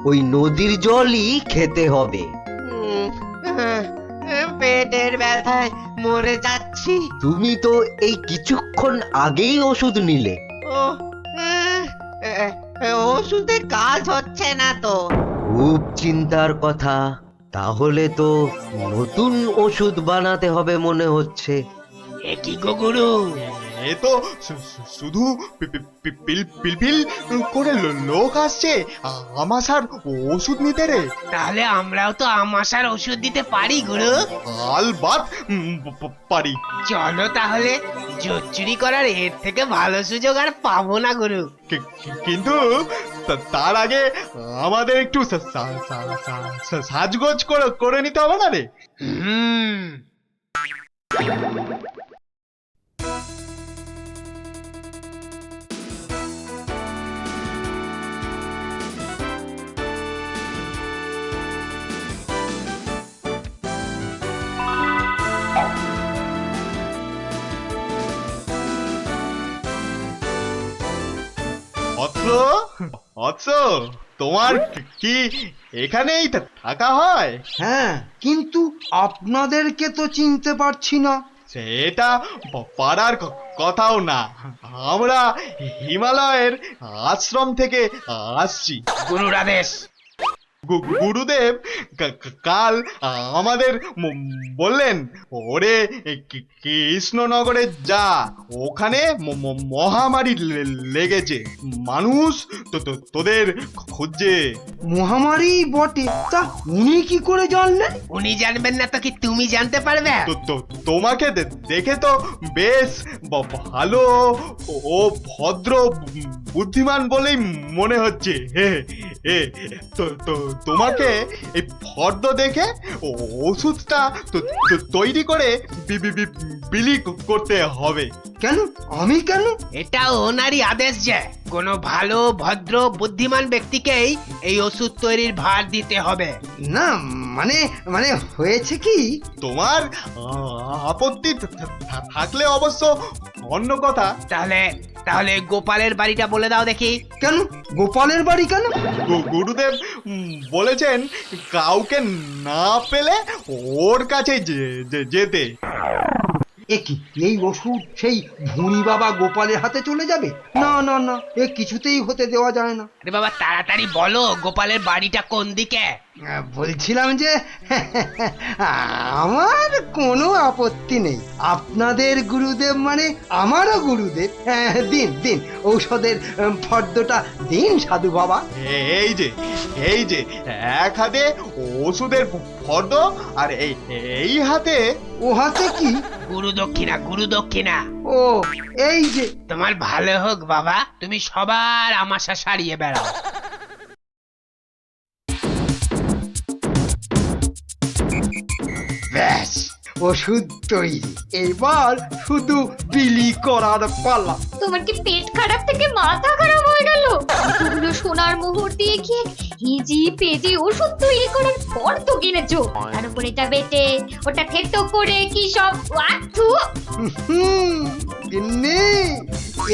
E: ওই নদীর জলই খেতে হবে।
O: পেটের ব্যথায় মরে যাচ্ছি।
E: তুমি তো এই কিছুক্ষণ আগেই ওষুধ নিলে।
O: ওষুধে কাজ হচ্ছে না তো।
E: খুব চিন্তার কথা। তাহলে তো নতুন ওষুধ বানাতে হবে মনে হচ্ছে।
Q: এ কি গো গুরু,
P: এ তো শুধু পিলপিল করে লোক আসছে আমাশার ওষুধ নিতে রে।
Q: তাহলে আমরাও তো আমাশার ওষুধ দিতে পারি গুরু।
P: আলবাত পারি।
Q: চলো তাহলে, জোচ্চুরি করার এর থেকে ভালো সুযোগ আর পাবো না গুরু।
P: কিন্তু তার আগে আমাদের একটু সাজগোজ করে নিতে হবে না রে? তোমার কি এখানেই থাকা হয়?
D: হ্যাঁ, কিন্তু আপনাদেরকে তো চিনতে পারছি না।
P: সেটা পারার কথাও না, আমরা হিমালয়ের আশ্রম থেকে আসছি।
Q: গুরুর আদেশ।
P: গুরুদেব কাল আমাদের বললেন, ওরে কৃষ্ণনগরে যা, ওখানে মহামারী লেগেছে, মানুষ তোদের খুঁজছে।
D: মহামারী বটে, তা উনি কি করে জানলেন?
Q: উনি জানবেন না তো কি তুমি জানতে পারবে?
P: তোমাকে দেখে তো বেশ ভালো ও ভদ্র বুদ্ধিমান বলেই মনে হচ্ছে। তোমাকে এই ফর্দ দেখে ওষুধটা তৈরি করে বিলি করতে হবে।
D: কেন? আমি কেন?
Q: এটা ওনারই আদেশ যে কোনো ভালো ভদ্র বুদ্ধিমান ব্যক্তিকেই এই ওষুধ তৈরির ভার দিতে হবে।
D: না মানে মানে হয়েছে কি,
P: তোমার আপত্তি থাকলে অবশ্য অন্য কথা।
Q: তাহলে গোপালের বাড়িটা বলে দাও দেখি।
D: কেন গোপালের বাড়ি কেন?
P: গুরুদেব বলেছেন কাউকে না পেলে ওর কাছে যেতে।
D: কি এই ওষুধ সেই ভুঁড়ি বাবা গোপালের হাতে চলে যাবে? না না না, এ কিছুতেই হতে দেওয়া যায় না।
Q: আরে বাবা তাড়াতাড়ি বলো গোপালের বাড়িটা কোন দিকে?
D: বলছিলাম যে আমার কোনো আপত্তি নেই, আপনাদের গুরুদেব মানে আমারও গুরুদেব। দিন দিন ঔষধের ফর্দটা দিন সাধু বাবা।
P: এই যে এক হাতে ওষুধের ফর্দ আর এই হাতে।
D: ও হাতে কি?
Q: গুরু দক্ষিণা, গুরু দক্ষিণা।
D: ও এই যে।
Q: তোমার ভালো হোক বাবা, তুমি সবার আমাশা সারিয়ে বেড়াও।
D: ব্যাস, ওষুধ তৈরি, এবার শুধু বিলি করার পালা।
M: তোমার কি পেট খারাপ থেকে মাথা খারাপ হয়ে গেল? এতগুলো সোনার মোহর দিয়ে কি হিজি পেজি ওষুধ তৈরি করার পর তো কিনেছো, তার উপর এটা বেটে ওটা থেতো করে কি সব ওয়াথু।
D: গিন্নি,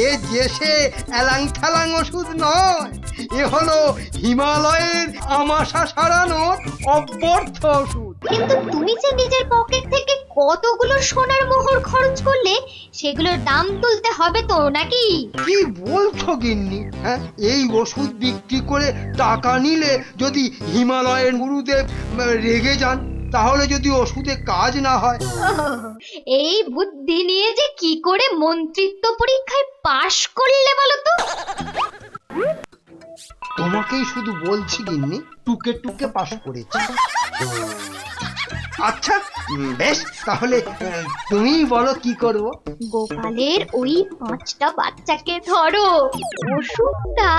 D: এ যে সে এলাং থালাং ওষুধ নয়, এ হলো হিমালয়ের আমাশা সারানোর অব্যর্থ ওষুধ।
M: কিন্তু তুমি যে নিজের পকেট থেকে কতগুলো সোনার মোহর খরচ করলে, সেগুলোর দাম তুলতে হবে তো নাকি?
D: কি বলছো গিন্নি? হ্যাঁ, এই ওষুধ বিক্রি করে টাকা নিলে যদি হিমালয়ের গুরুদেব রেগে যান, তাহলে যদি ওষুধে কাজ না হয়।
M: এই বুদ্ধি নিয়ে যে কি করে মন্ত্রিত্ব পরীক্ষায় পাশ করলে বলো তো?
D: তোমাকেই শুধু বলছি গিন্নি, টুকে টুকে পাশ করেছি। আচ্ছা বেশ, তাহলে তুমি বলো কি করব?
M: গোপালের ওই 5টা বাচ্চাকে ধরো ওষুধটা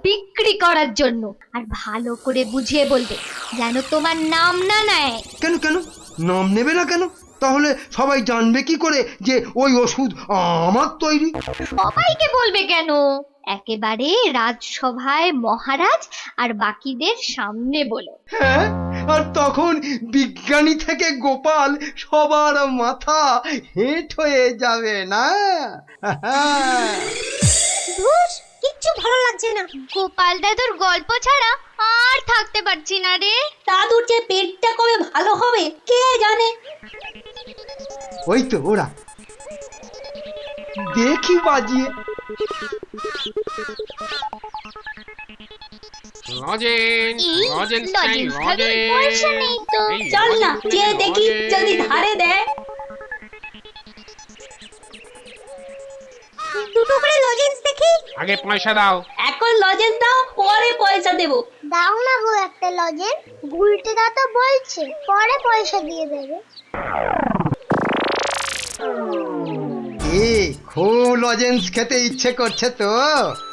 M: বিক্রি করার জন্য, আর ভালো করে বুঝিয়ে বলবে যেন তোমার নাম না নেয়।
D: কেন কেন নাম নেবে না কেন? তাহলে সবাই জানবে কি করে যে ওই ওষুধ আমার তৈরি?
M: সবাইকে বলবে কেন, একেবারে রাজসভায় মহারাজ আর বাকিদের সামনে বলো।
D: হ্যাঁ, আর তখন বিজ্ঞানী থেকে গোপাল সবার মাথা হেঁট হয়ে যাবে না?
J: কিচ্ছু ভালো লাগছে না।
M: গোপাল দাদুর গল্প ছাড়া আর থাকতে পারছি না রে।
J: দাদুর যে পেটটা কবে ভালো হবে কে জানে।
D: ওই তো ওরা, দেখি বাজিয়ে।
J: চল না যে দেখি যদি ধারে দেয়। দুটো করে লজেন্স দেখি।
Q: আগে পয়সা দাও।
J: এখন লজেন্স দাও, পরে পয়সা দেবো।
R: দাও না গো একটা লজেন্স, গুলটে দা তো বলছে পরে পয়সা দিয়ে দেবে।
D: খুব লজেন্স খেতে ইচ্ছে করছে তো?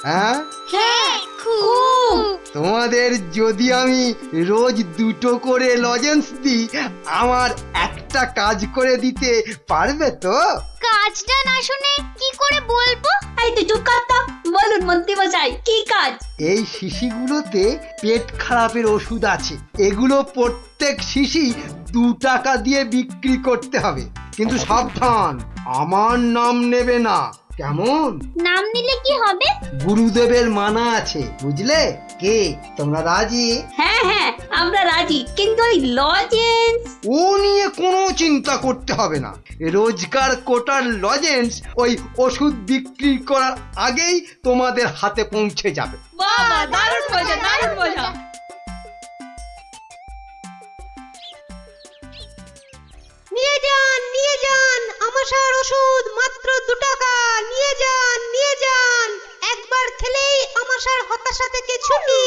D: হ্যাঁ
M: হ্যাঁ, খুব।
D: তোমাদের যদি আমি রোজ 2টো করে লজেন্স দিই, আমার একটা কাজ করে দিতে পারবে তো?
M: কাজটা না শুনে কি করে বলবো?
J: এই তুই চুপ কর তো। বলুন মন্ত্রী মশাই, কি কাজ?
D: এই শিশিগুলোতে পেট খারাপের ওষুধ আছে, এগুলো প্রত্যেক শিশি 2 টাকা দিয়ে বিক্রি করতে হবে, কিন্তু সাবধান, আমার নাম নেবে না, কেমন?
R: নাম নিলে কি হবে?
D: গুরুদেবের মানা আছে, বুঝলে? কে তোমরা রাজি?
J: হ্যাঁ হ্যাঁ আমরা রাজি, কিন্তু ওই লজেন্স
D: ও নিয়ে কোনো চিন্তা করতে হবে না। রোজকার কোটার লজেন্স ওই ওষুধ বিক্রি করার আগেই তোমাদের হাতে পৌঁছে যাবে।
J: বাবা দারুণ মজা, দারুণ মজা। নিয়ে যান আমাশার ওষুধ, মাত্র 2 টাকা। নিয়ে যান, একবার খেলেই আমাশার হতাশা থেকে ছুটি।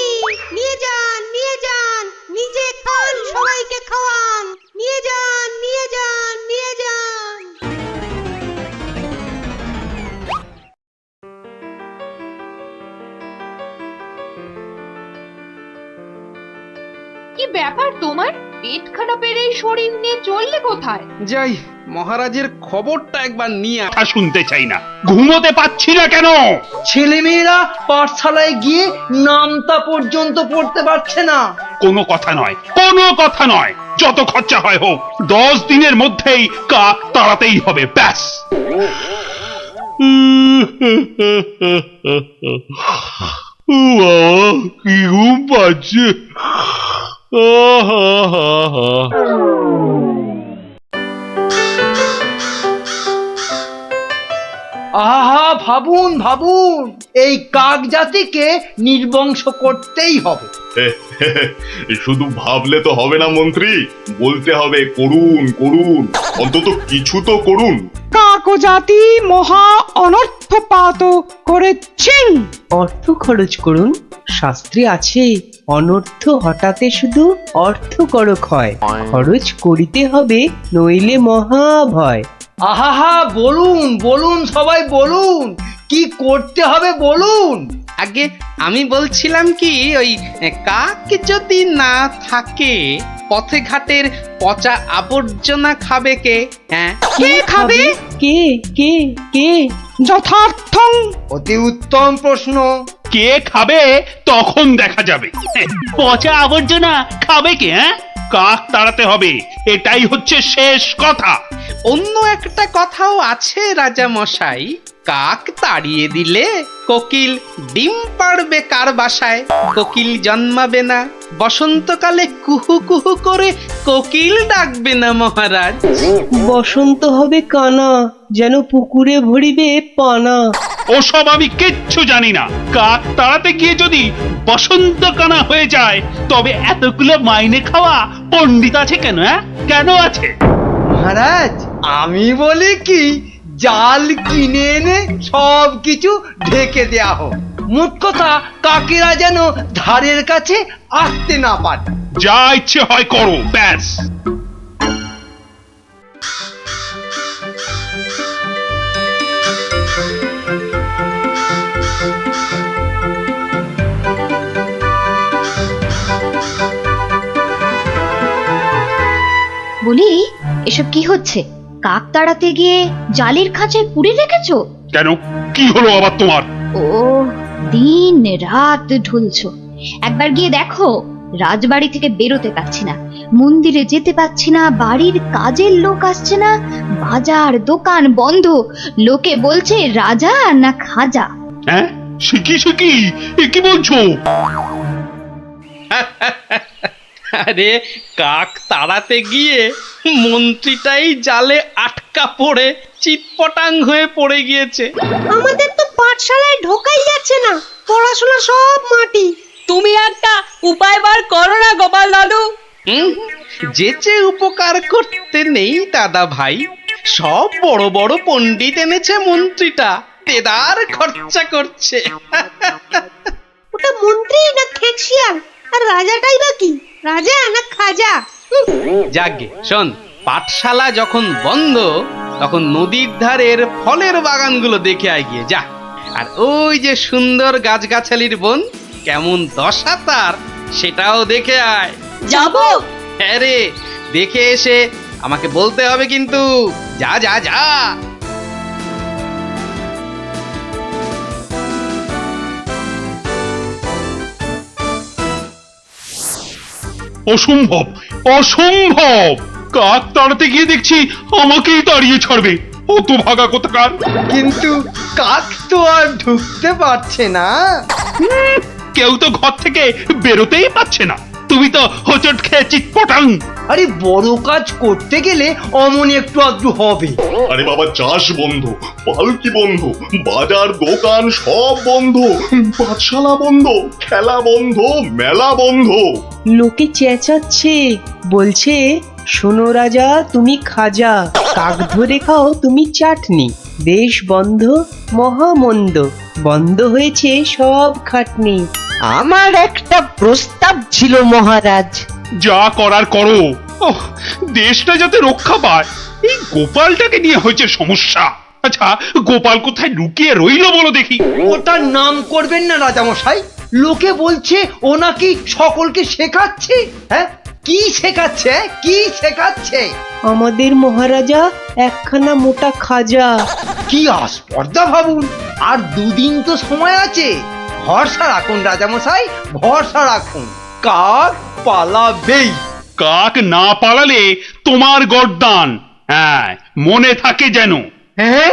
J: নিয়ে যান, নিজে খান, সবাইকে খাওয়ান। নিয়ে যান।
A: কি ব্যাপার তোমার? পেট খারাপের এই শরীর নিয়ে চললে কোথায়?
K: যাই, মহারাজের খবরটা একবার নিয়ে
C: কথা শুনতে চাই না, ঘুমোতে পাচ্ছি না কেন?
D: ছেলেমেয়েরা পাঠশালায় গিয়ে নামতা পর্যন্ত পড়তে পারছে না।
C: কোনো কথা নয়, যত খরচা হয় হোক, 10 দিনের মধ্যেই তাড়াতেই হবে, ব্যাস। কি ঘুম পাচ্ছে।
D: আহা, ভাবুন ভাবুন, এই কাক জাতিকে নির্বংশ করতেই হবে।
L: শুধু ভাবলে তো হবে না মন্ত্রী, বলতে হবে করুন করুন, অন্তত কিছু তো করুন।
S: কাকজাতি মহা অনর্থপাত করেছেন।
N: অর্থ খরচ করুন, শাস্ত্রে আছে অনর্থ হঠাতে শুধু অর্থ করক হয়, খরচ করিতে হবে নইলে মহাভয়।
D: আহা, বলুন বলুন, সবাই বলুন, কি করতে হবে বলুন।
H: আগে আমি বলছিলাম কি, ওই কাক যদি না থাকে পথে ঘাটের পচা আবর্জনা খাবে কে? হ্যাঁ,
S: কে খাবে?
N: কে কে কে?
S: যথার্থং।
D: অতি উত্তম প্রশ্ন।
C: কে খাবে তখন দেখা যাবে। পচা আবর্জনা খাবে কে? হ্যাঁ, কাক তাড়াতে হবে, এটাই হচ্ছে শেষ কথা।
H: অন্য একটা কথাও আছে রাজা মশাই, কাক তাড়িয়ে দিলে কোকিল ডিম পাড়বে কার বাসায়? কোকিল জন্মাবে না, বসন্তকালে কুহু কুহু করে কোকিল ডাকবে না মহারাজ।
N: বসন্ত হবে কানা, যেন পুকুরে ভরিবে পানা।
C: ওসব আমি কিচ্ছু জানি না। কাক তাড়াতে গিয়ে যদি বসন্ত কানা হয়ে যায়, তবে এতগুলো মাইনে খাওয়া পণ্ডিত আছে কেন? হ্যাঁ, কেন আছে?
D: মহারাজ, আমি বলি কি, জাল কিনে এনে সব কিছু ঢেকে দেয়া হোক। মোট কথা, কাকেরা যেন ধারের কাছে আসতে না পারে।
C: যা ইচ্ছে হয় করো, ব্যাস।
M: বলি, এসব কি হচ্ছে? কাক তাড়াতে গিয়ে জালের খাঁচায় পুরে রেখেছো
C: কেন? কি হলো আবার তোমার?
M: ও, দিন রাত ঢুলছো। একবার গিয়ে দেখো, রাজবাড়ি থেকে বেরোতে পারছি না, মন্দিরে যেতে পারছি না, বাড়ির কাজের লোক আসছে না, বাজার দোকান বন্ধ, লোকে বলছে রাজা না খাজা।
C: হ্যাঁ, শিখি এ কি বলছো?
K: আরে, কাক তাড়াতে গিয়ে মন্ত্রীটাই জালে আটকা পড়ে চিৎপটাং হয়ে পড়ে গিয়েছে।
J: আমাদের তো পাঠশালায় ঢোকাই যাচ্ছে না, পড়াশোনা সব মাটি।
A: তুমি একটা উপায় বার করো না গোপাল দাদু।
H: যেচে উপকার করতে নেই দাদা ভাই, সব বড় বড় পণ্ডিত এনেছে মন্ত্রীটা, তেদার খরচা করছে।
J: ওটা মন্ত্রী না খেকশিয়াল, আর রাজাটাই বা কি, রাজা না খাজা?
H: যাগে শোন, পাঠশালা যখন বন্ধ তখন নদীর ধারের ফলের বাগানগুলো দেখে আয় গিয়ে যা। আর ওই যে সুন্দর গাছগাছালির বন, কেমন দশা তার, সেটাও দেখে আয়।
A: যাবো?
H: হ্যাঁ রে, দেখে এসে আমাকে বলতে হবে কিন্তু। যা যা যা।
C: অসম্ভব, অসম্ভব! কাক তাড়াতে গিয়ে দেখছি আমাকেই তাড়িয়ে ছাড়বে, অত ভাগা কোথাকার।
D: কিন্তু কাক তো আর ঢুকতে পারছে না।
C: কেউ তো ঘর থেকে বেরোতেই পারছে না, তুমি তো হোঁচট খেয়ে চিৎপটাং।
D: আরে, বড় কাজ করতে গেলে অমনি একটু আধটু হবে।
L: আরে বাবা, চাষ বন্ধ, পালকি বন্ধ, বাজার দোকান সব বন্ধ, পাঠশালা বন্ধ, খেলা বন্ধ, মেলা বন্ধ।
N: লোকে চেঁচাচ্ছে, বলছে শোনো রাজা তুমি খাজা, কাক ধরে খাও তুমি চাটনি, দেশ বন্ধ মহামন্দ, বন্ধ হয়েছে সব খাটনি।
E: আমার একটা প্রস্তাব ছিল মহারাজ।
C: যা করার করো, দেশটা যাতে রক্ষা পায়। এই গোপালটাকে নিয়ে হয়েছে সমস্যা। আচ্ছা, গোপাল কোথায় লুকিয়ে রইল বলো দেখি?
D: ওটার নাম করবেন না রাজামশাই, লোকে বলছে ও নাকি সকলকে শেখাচ্ছে। হ্যাঁ, কি শেখাচ্ছে? কি শেখাচ্ছে?
N: আমাদের মহারাজা একখানা মোটা খাজা।
D: কি আস্পর্ধা ভাবুন, আর দুদিন তো সময় আছে। ভরসা রাখুন রাজামশাই, ভরসা রাখুন, কাক পালাবেই।
C: কাক না পালালে তোমার গর্দান, হ্যাঁ, মনে থাকে যেন।
D: হ্যাঁ,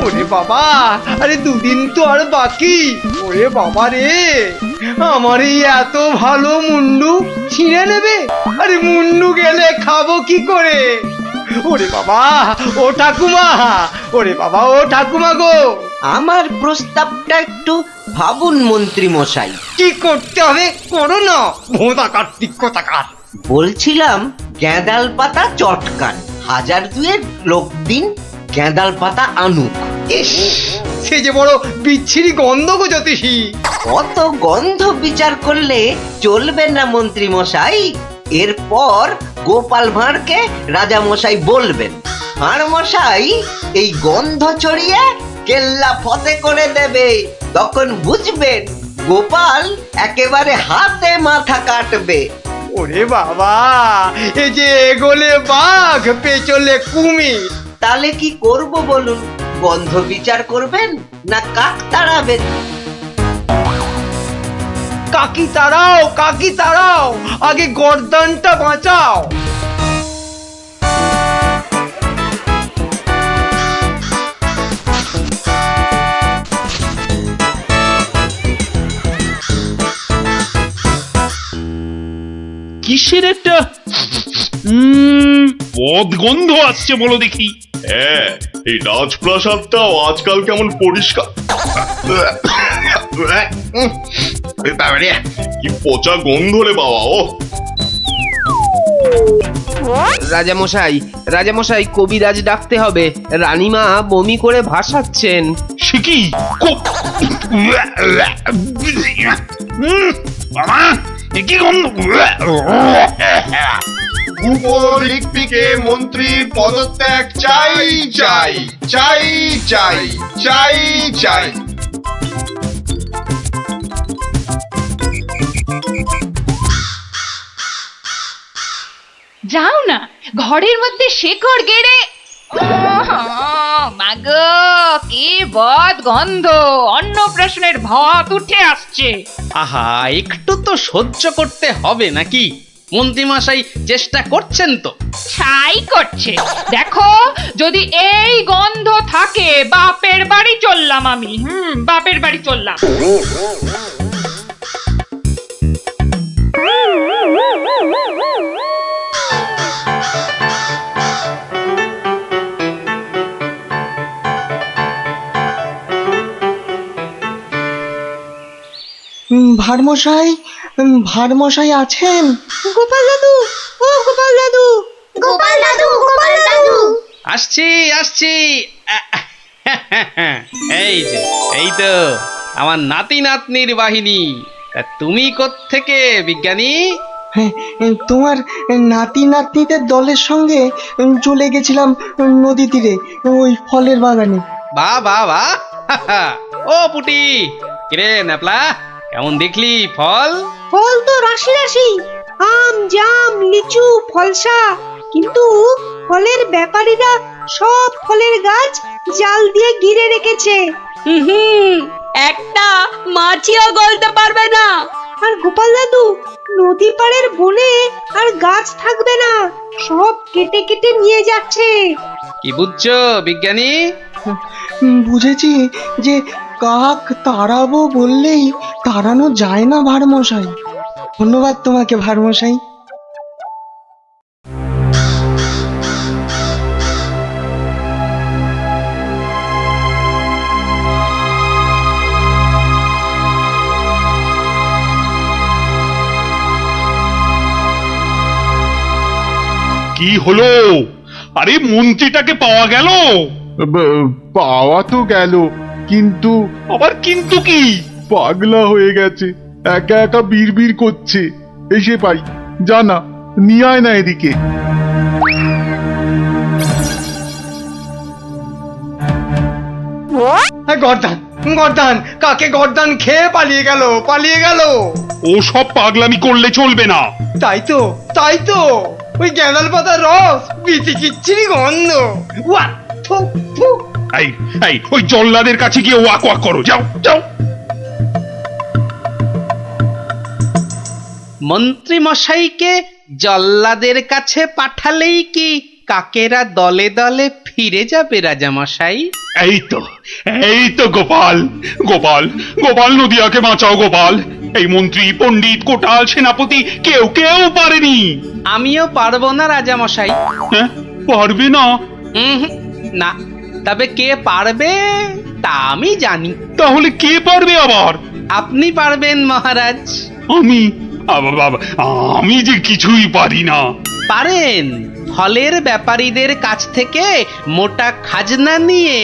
D: ওরে বাবা, আরে দুদিন তো আর বাকি। ওরে বাবা রে,
N: আমার এই এত ভালো মুন্ডু ছিঁড়ে নেবে? আরে মুন্ডু গেলে খাবো কি করে? ওরে বাবা, ও ঠাকুমা, ওরে বাবা, ও ঠাকুমা গো,
E: আমার প্রস্তাবটা একটু ভাবুন মন্ত্রী মশাই।
N: কি করতে হবে করো না, ভোঁদা কার্তিক কোথাকার।
E: বলছিলাম গেঁদাল পাতা চটকান, 1000 লোক দিন গেঁদাল পাতা আনুক।
N: ইস, সে যে বড় বিচ্ছিরি গন্ধ গো জ্যোতিষী।
E: অত গন্ধ বিচার করলে চলবে না মন্ত্রী মশাই। এরপর গোপাল ভাঁড়কে রাজা মশাই বলবেন, ভাঁড় মশাই এই গন্ধ ছড়িয়ে কেল্লা ফতে করে দেবে। তখন বুঝবেন গোপাল একেবারে হাতে মাথা কাটবে।
N: ওরে বাবা, এই যে এগোলে বাঘ পেছলে কুমির।
E: তাহলে কি করব বলুন? গন্ধ বিচার করবেন না কাক তাড়াবেন?
N: কাকি তাড়াও, কাকি তাড়াও, আগে গর্দানটা বাঁচাও।
C: কিসের একটা পদ গন্ধ আসছে বলো দেখি।
T: হ্যাঁ, এই রাজপ্রাসাদটাও আজকাল কেমন পরিষ্কার। কি পচা গন্ধ রে বাবা। ও
Q: রাজামশাই, রাজামশাই, কবিরাজ ডাকতে হবে। রানীমা বমি করে ভাসাচ্ছেন।
C: সে কি? কি গন্ধ?
T: উপরিক্তিকে মন্ত্রীর পদত্যাগ চাই চাই চাই চাই চাই চাই।
A: যাও না, ঘরের মধ্যে শেকড় গেড়ে। মাগো, কি বদ গন্ধ! অন্নপ্রাশনের ভাত উঠে আসছে।
K: আহা, একটু তো সহ্য করতে হবে নাকি? মন্ত্রীমশাই চেষ্টা করছেন তো।
A: ছাই করছে। দেখো, যদি এই গন্ধ থাকে বাপের বাড়ি চললাম আমি। বাপের বাড়ি চললাম।
S: ভারমশাই, ভারমশাই আছেন?
J: গোপাল দাদু, ও গোপাল দাদু, গোপাল দাদু, গোপাল দাদু।
K: আসছি আসছি। এই যে, এই তো আমার নাতি নাতনির বাহিনী। তা তুমি কোত্থেকে বিজ্ঞানী?
S: তোমার নাতি নাতনিদের দলের সঙ্গে চলে গেছিলাম নদী তীরে, ওই ফলের বাগানে।
K: বাহ বাহ বাহ। ও পুটি, কিরে ন্যাপলা, কেমন দেখলি ফল?
J: ফল তো রাশি রাশি, আম, জাম, লিচু, ফলসা। কিন্তু ফলের ব্যাপারীরা সব ফলের গাছ জাল দিয়ে ঘিরে রেখেছে। একটা মাছিও গলতে পারবে না। আর গোপাল দাদু, নদী পাড়ের বনে আর গাছ থাকবে না, সব কেটে কেটে নিয়ে যাচ্ছে।
K: কি বুঝছো বিজ্ঞানী?
S: বুঝেছি যে কাক তাড়াবো বললেই তাড়ানো যায় না ভারমশাই। ধন্যবাদ তোমাকে ভারমশাই।
C: কি হলো? আরে মন্ত্রীটাকে পাওয়া গেল?
L: পাওয়া তো গেল, কিন্তু
C: আবার কিন্তু কি?
L: পাগলা হয়ে গেছে, একা একা বিড়বিড় করছে। এসে পাই, জানা নিয়ে আয় না এদিকে।
N: গর্দান, গর্দান, কাকে গর্দান খেয়ে পালিয়ে গেল, পালিয়ে গেল।
C: ও সব পাগলামি করলে চলবে না।
N: তাই তো, তাই তো, ওই গেঁদাল পাতার রস, বিচিকিচ্ছিরি গন্ধ। ওয়া, থু, থু।
C: এই এই, ওই জল্লাদের কাছে গিয়ে ওয়াক ওয়াক করো, যাও যাও।
K: মন্ত্রী মশাইকে জল্লাদের কাছে পাঠালেই কি কাকেরা দলে দলে ফিরে যাবে রাজামশাই?
C: এই তো গোপাল, গোপাল, গোপাল, নদিয়াকে বাঁচাও গোপাল। এই মন্ত্রী পণ্ডিত কোটাল সেনাপতি কেউ কেউ পারেনি।
H: আমিও পারবো না রাজামশাই।
C: হ্যাঁ, পারবে না?
H: না, তবে কে পারবে তা আমি জানি।
C: তাহলে কে পারবে আবার?
H: আপনি পারবেন মহারাজ।
C: আমি? আমি যে কিছুই পারি না।
H: পারেন। ফলের ব্যাপারীদের কাছ থেকে মোটা খাজনা নিয়ে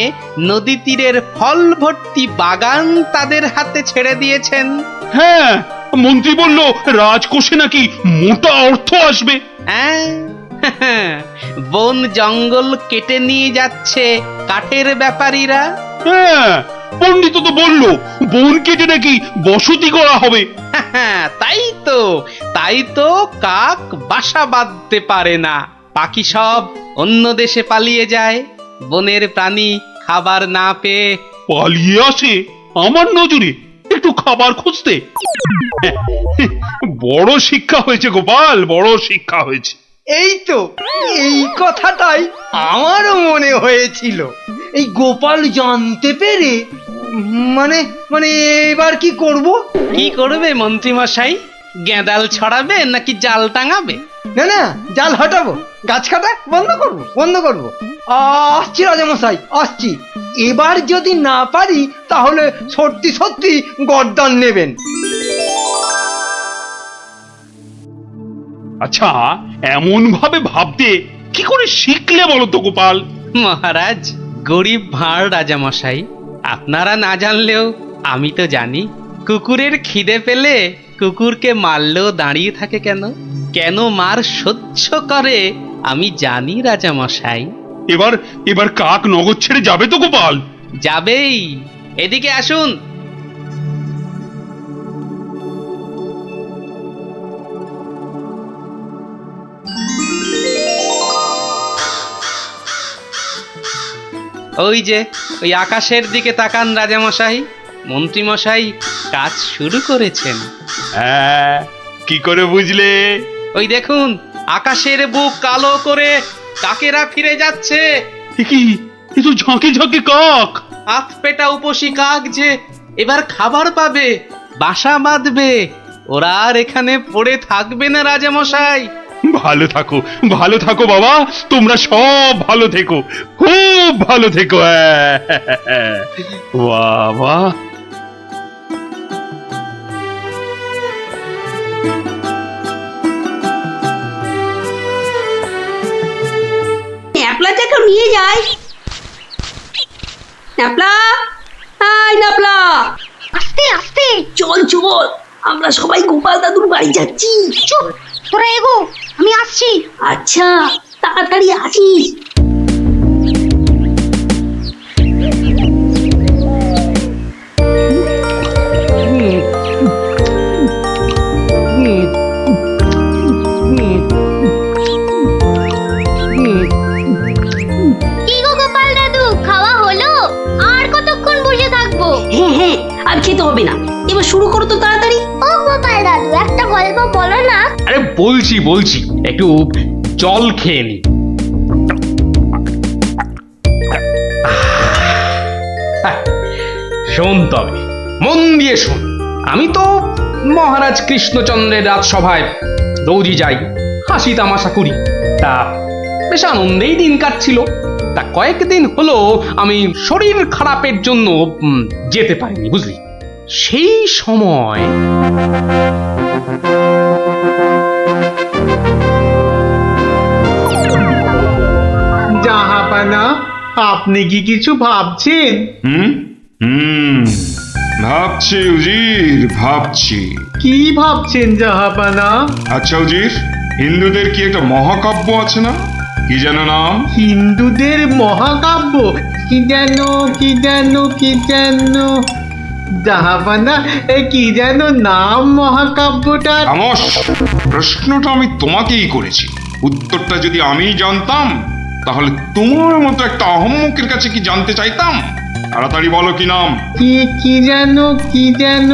H: নদী তীরের ফল ভর্তি বাগান তাদের হাতে ছেড়ে দিয়েছেন।
C: হ্যাঁ, মন্ত্রী বলল রাজকোষে নাকি মোটা অর্থ আসবে।
H: হ্যাঁ, বন জঙ্গল কেটে নিয়ে যাচ্ছে কাঠের ব্যাপারীরা।
C: হ্যাঁ, পণ্ডিত তো বলল বন কেটে নাকি বসতি করা হবে।
H: তাই তো কাক বাসা বাঁধতে পারে না, পাখি সব অন্য দেশে পালিয়ে যায় বনের প্রাণী খাবার না পেয়ে।
C: পালিয়ে আসে আমার নজরে একটু খাবার খুঁজতে। বড় শিক্ষা হয়েছে গোপাল, বড় শিক্ষা হয়েছে।
D: এই তো, এই কথাটাই আমারও মনে হয়েছিল। এই গোপাল জানতে পেরে মানে মানে এবার কি করব?
H: কি করবে মন্ত্রী মশাই? গেঁদাল ছড়াবে নাকি জাল টাঙাবে?
D: না না, জাল হটাবো, গাছ কাটা বন্ধ করবো। আসছি রাজামশাই, আসছি। এবার যদি না পারি তাহলে সত্যি গর্দান নেবেন।
C: আচ্ছা, এমন ভাবে ভাবতে কি করে শিখলে বলো তো গোপাল?
H: মহারাজ, গরিব ভাঁড় রাজামশাই, আপনারা না জানলেও আমি তো জানি। কুকুরের খিদে পেলে কুকুরকে মারলেও দাঁড়িয়ে থাকে কেন? কেন মার সহ্য করে আমি জানি রাজামশাই।
C: এবার কাক নগর ছেড়ে যাবে তো গোপাল?
H: যাবেই। এদিকে আসুন। ওই যে ওই আকাশের দিকে তাকান রাজামশাই। মন্ত্রীমশাই কাজ শুরু করেছেন।
C: হ্যাঁ, কি করে বুঝলে?
H: ওই দেখুন, আকাশের বুক কালো করে কাকেরা ফিরে যাচ্ছে।
C: কি, এ তো ঝাঁকে ঝাঁকে কাক।
H: হাত পেটা উপসী কাক যে এবার খাবার পাবে, বাসা বাঁধবে। ওরা আর এখানে পড়ে থাকবে না রাজামশাই।
C: ভালো থাকো বাবা, তোমরা সব ভালো থেকো, খুব ভালো থেকো। বাবা,
J: ন্যাপলাটাকে নিয়ে যাই। ন্যাপলা, হাই ন্যাপলা,
R: আস্তে আস্তে
J: চল চল, আমরা সবাই গোপাল দাদুর বাড়ি যাচ্ছি।
R: চুপ, তোরা এগো, আমি আসছি।
J: আচ্ছা, তাড়াতাড়ি আসিস।
R: কি গো গোপাল দাদু, খাওয়া হলো? আর কতক্ষণ বসে থাকবো?
J: হ্যাঁ, আর খেতে হবে না, এবার শুরু করো তো তাড়াতাড়ি।
R: ও গোপাল দাদু, একটা গল্প বলো না।
K: আরে বলছি, একটু জল খেয়ে নি। শোন তবে, মন দিয়ে শোন। আমি তো মহারাজ কৃষ্ণচন্দ্রের রাজসভায় রোজই যাই, হাসি তামাশা করি। তা বেশ আনন্দেই দিন কাটছিল। তা কয়েকদিন হলো আমি শরীর খারাপের জন্য যেতে পারিনি, বুঝলি। সেই সময়
F: জাহাপানা, আপনি কি কিছু ভাবছেন?
G: ভাবছি উজির, ভাবছি।
F: কি ভাবছেন জাহাপানা?
G: আচ্ছা উজির, হিন্দুদের কি একটা মহাকাব্য আছে না? কি যেন নাম?
F: হিন্দুদের মহাকাব্য? কি যেন জাহাপানা, কি যেন নাম মহাকাব্যটার?
G: খামোশ! প্রশ্নটা আমি তোমাকেই করেছি। উত্তরটা যদি আমি জানতাম তাহলে তোমার মতো একটা আহম্মকের কাছে কি জানতে চাইতাম? তাড়াতাড়ি বলো কি নাম?
F: কি যেন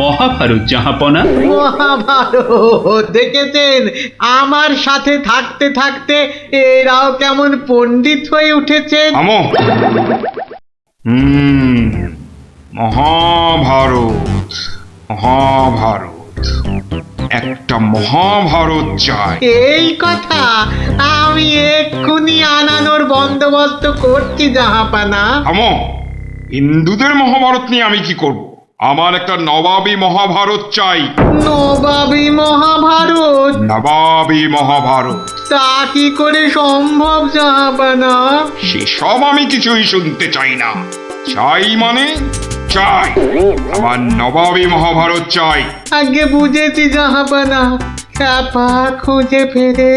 U: মহাভারত জাহাপনা।
F: মহাভারত! দেখেছেন, আমার সাথে থাকতে থাকতে এরাও কেমন পণ্ডিত হয়ে উঠেছেন।
G: মহাভারত। মহাভারত, একটা মহাভারত চাই।
F: এই কথা আমি এক্ষুনি আনানোর বন্দোবস্ত করছি জাহাপানা।
G: থামো, হিন্দুদের মহাভারত নিয়ে আমি কি করব? আমার একটা নবাবী মহাভারত চাই।
F: নবাবী মহাভারত?
G: নবাবী মহাভারত।
F: তা কি করে সম্ভব জাহাপানা?
G: সেসব আমি কিছুই শুনতে চাই না। চাই মানে চাই, আমার নবাবী মহাভারত চাই।
F: আগে বুঝেছি জাহাপানা, চাপা খুঁজে ফেরে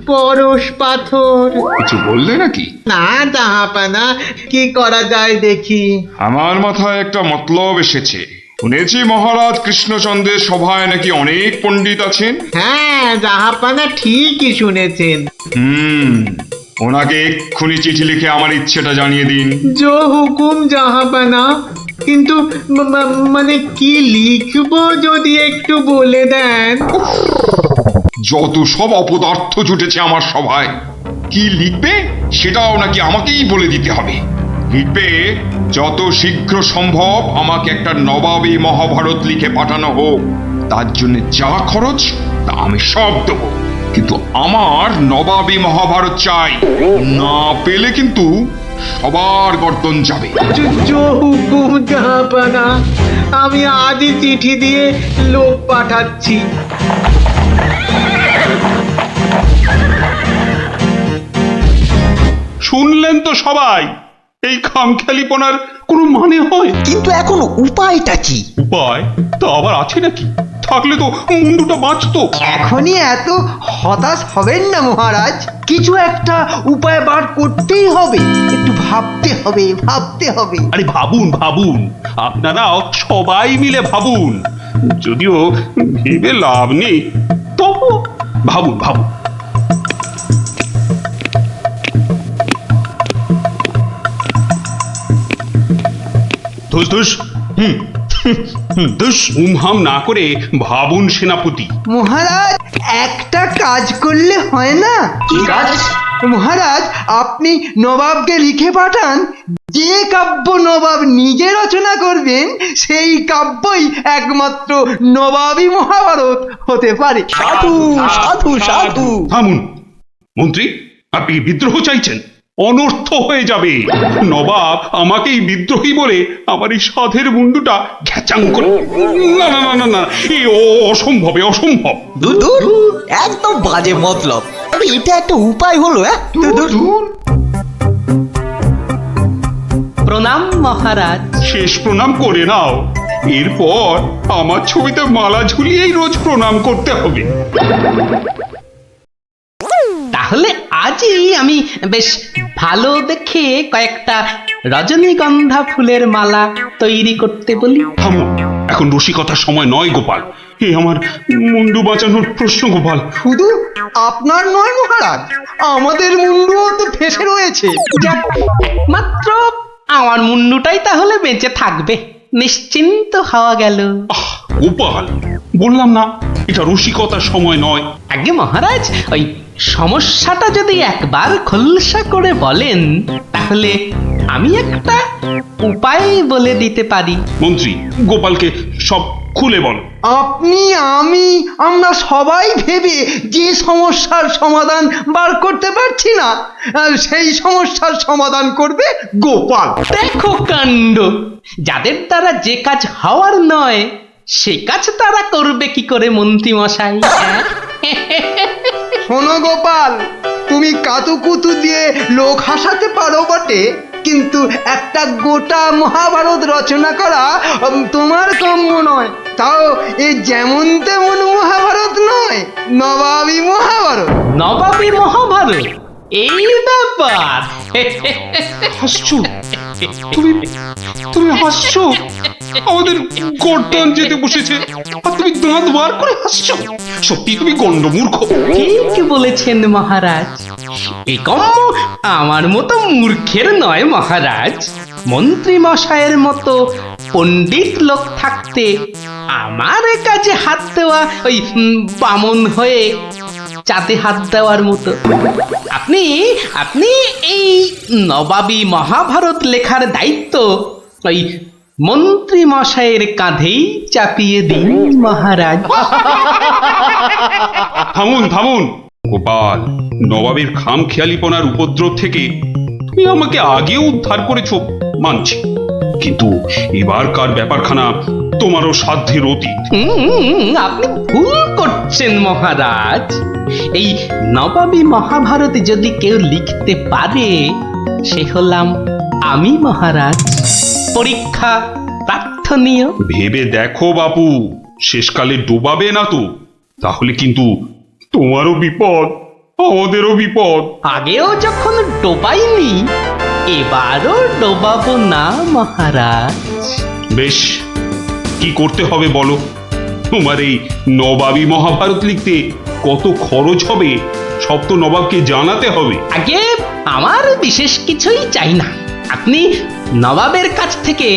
F: পরশ পাথর।
G: কিছু বললে নাকি?
F: না জাহাপানা, কি করা যায় দেখি।
G: আমার মাথায় একটা মতলব এসেছে। শুনেছি মহারাজ কৃষ্ণচন্দ্রের সভায় নাকি অনেক পণ্ডিত আছেন।
F: হ্যাঁ জাহাপানা, ঠিকই শুনেছেন।
G: ওনাকে এক্ষুনি চিঠি লিখে আমার ইচ্ছেটা জানিয়ে দিন।
F: জো হুকুম জাহাপানা, কিন্তু মানে কি লিখবো যদি একটু বলে দেন।
G: যত সব অপদার্থ জুটেছে আমার সভায়, কি লিখবে সেটাও নাকি আমাকেই বলে দিতে হবে। লিখবে, যত শীঘ্র সম্ভব আমাকে একটা নবাবী মহাভারত লিখে পাঠানো হোক, তার জন্য যা খরচ তা আমি সব দেবো, কিন্তু আমার নবাবী মহাভারত চাই। না পেলে কিন্তু সবার গর্দন যাবে।
F: জো হুকুম জাহাপানা, আমি আজই চিঠি দিয়ে লোক পাঠাচ্ছি।
C: শুনলেন তো সবাই, এই খামখেয়ালিপনার কোনো মানে হয়?
N: কিন্তু এখন উপায়টা কি?
C: উপায় তো আবার আছে নাকি? থাকলে তো মুন্ডুটা বাঁচতো।
D: এখনই এত হতাশ হবেন না মহারাজ, কিছু একটা উপায় বার করতেই হবে। একটু ভাবতে হবে, ভাবতে হবে।
C: আরে ভাবুন ভাবুন, আপনারাও সবাই মিলে ভাবুন। যদিও ভেবে লাভ নেই, তবু ভাবুন ভাবুন। ধুস ধুস, ধুস উমহাম না করে ভাবুন সেনাপতি।
D: মহারাজ, একটা কাজ করলে হয় না?
N: কি কাজ?
D: মহারাজ, আপনি নবাবকে লিখে পাঠান, যে কাব্য নবাব নিজে রচনা করবেন সেই কাব্যই একমাত্র নবাবী মহাভারত হতে পারে।
N: সাধু সাধু সাধু।
C: থামুন মন্ত্রী, আপনি বিদ্রোহ চাইছেন? অনর্থ হয়ে যাবে। নবাব আমাকেই বিদ্রোহী বলে আমার এই সাধের মুন্ডুটা ঘ্যাচাং করে। না না না না না, এ অসম্ভব, অসম্ভব।
N: একদম বাজে মতলব। এটা একটা উপায় হলো?
H: প্রণাম মহারাজ।
C: শেষ প্রণাম করে নাও, এরপর আমার ছবিতে মালা ঝুলিয়েই রোজ প্রণাম করতে হবে।
H: তাহলে আজই আমি বেশ ভালো দেখে কয়েকটা রজনীগন্ধা ফুলের মালা তৈরি করতে বলি।
C: থামো, এখন রসিকতার সময় নয় গোপাল। এ আমার মুন্ডু বাঁচানোর প্রশ্ন গোপাল।
D: শুধু আপনার নয় মহারাজ, আমাদের মুন্ডুও তো ফেসে রয়েছে।
H: যাক, মাত্র আমার মুন্ডুটাই তাহলে বেঁচে থাকবে, নিশ্চিন্ত হওয়া গেল।
C: গোপাল, বললাম না এটা রসিকতার সময় নয়।
H: আগে মহারাজ, ওই সমস্যাটা যদি একবার খোলসা করে বলেন তাহলে আমি একটা উপায় বলে দিতে পারি।
C: মন্ত্রী, গোপালকে সব খুলে বল।
D: আপনি, আমি, আমরা সবাই ভেবে যে সমস্যার সমাধান বার করতে পারছি না, সেই সমস্যার সমাধান করবে গোপাল।
H: দেখো কাণ্ড, যাদের দ্বারা যে কাজ হওয়ার নয় সে কাজ তারা করবে কি করে মন্ত্রী মশাই?
D: শোনো গোপাল, তুমি কাতুকুতু দিয়ে লোক হাসাতে পারো বটে, কিন্তু একটা গোটা মহাভারত রচনা করা তোমার কাম্য নয়। তাও এই যেমন তেমন মহাভারত নয়, নবাবী মহাভারত।
H: নবাবী মহাভারত? এই ব্যাপার?
C: হাসছো তুমি হাসছো? আমাদের গর্দান যেতে বসেছে আর তুমি দাঁত বার করে হাসছো? সত্যি তুমি গন্ডমূর্খ।
H: ঠিক বলেছেন মহারাজ, এই কম্ম আমার মতো মূর্খের নয় মহারাজ। মন্ত্রী মশাইয়ের মতো পণ্ডিত লোক থাকতে আমার কাজে হাত দেওয়া ওই বামন হয়ে চাঁদে হাত দেওয়ার মতো। আপনি এই নবাবী মহাভারত লেখার দায়িত্ব ওই মন্ত্রী মশাইয়ের কাঁধেই চাপিয়ে দিন মহারাজ।
C: থামুন থামুন গোপাল, নবাবের খামখেয়ালিপনার উপদ্রব থেকে তুমি আমাকে আগেও উদ্ধার করেছো মানছি, কিন্তু এবারকার ব্যাপারখানা তোমারও সাধ্যের অতীত।
H: আপনি ভুল করছেন মহারাজ। এই নবাবী মহাভারত যদি কেউ লিখতে পারে সে হলাম আমি মহারাজ। পরীক্ষা প্রার্থনীয়।
C: ভেবে দেখো বাপু, শেষকালে ডোবাবে না তো, তাহলে কিন্তু তোমারও বিপদ আমাদেরও বিপদ।
H: আগেও যখন ডোবাইনি এবারও ডোবাবো না মহারাজ।
C: বেশ, কি করতে হবে বলো? তোমার এই নবাবী মহাভারত লিখতে কত খরচ হবে সব তো নবাবকে জানাতে হবে।
H: আগে আমার বিশেষ কিছুই চাই না, আপনি নবাবের কাছ থেকে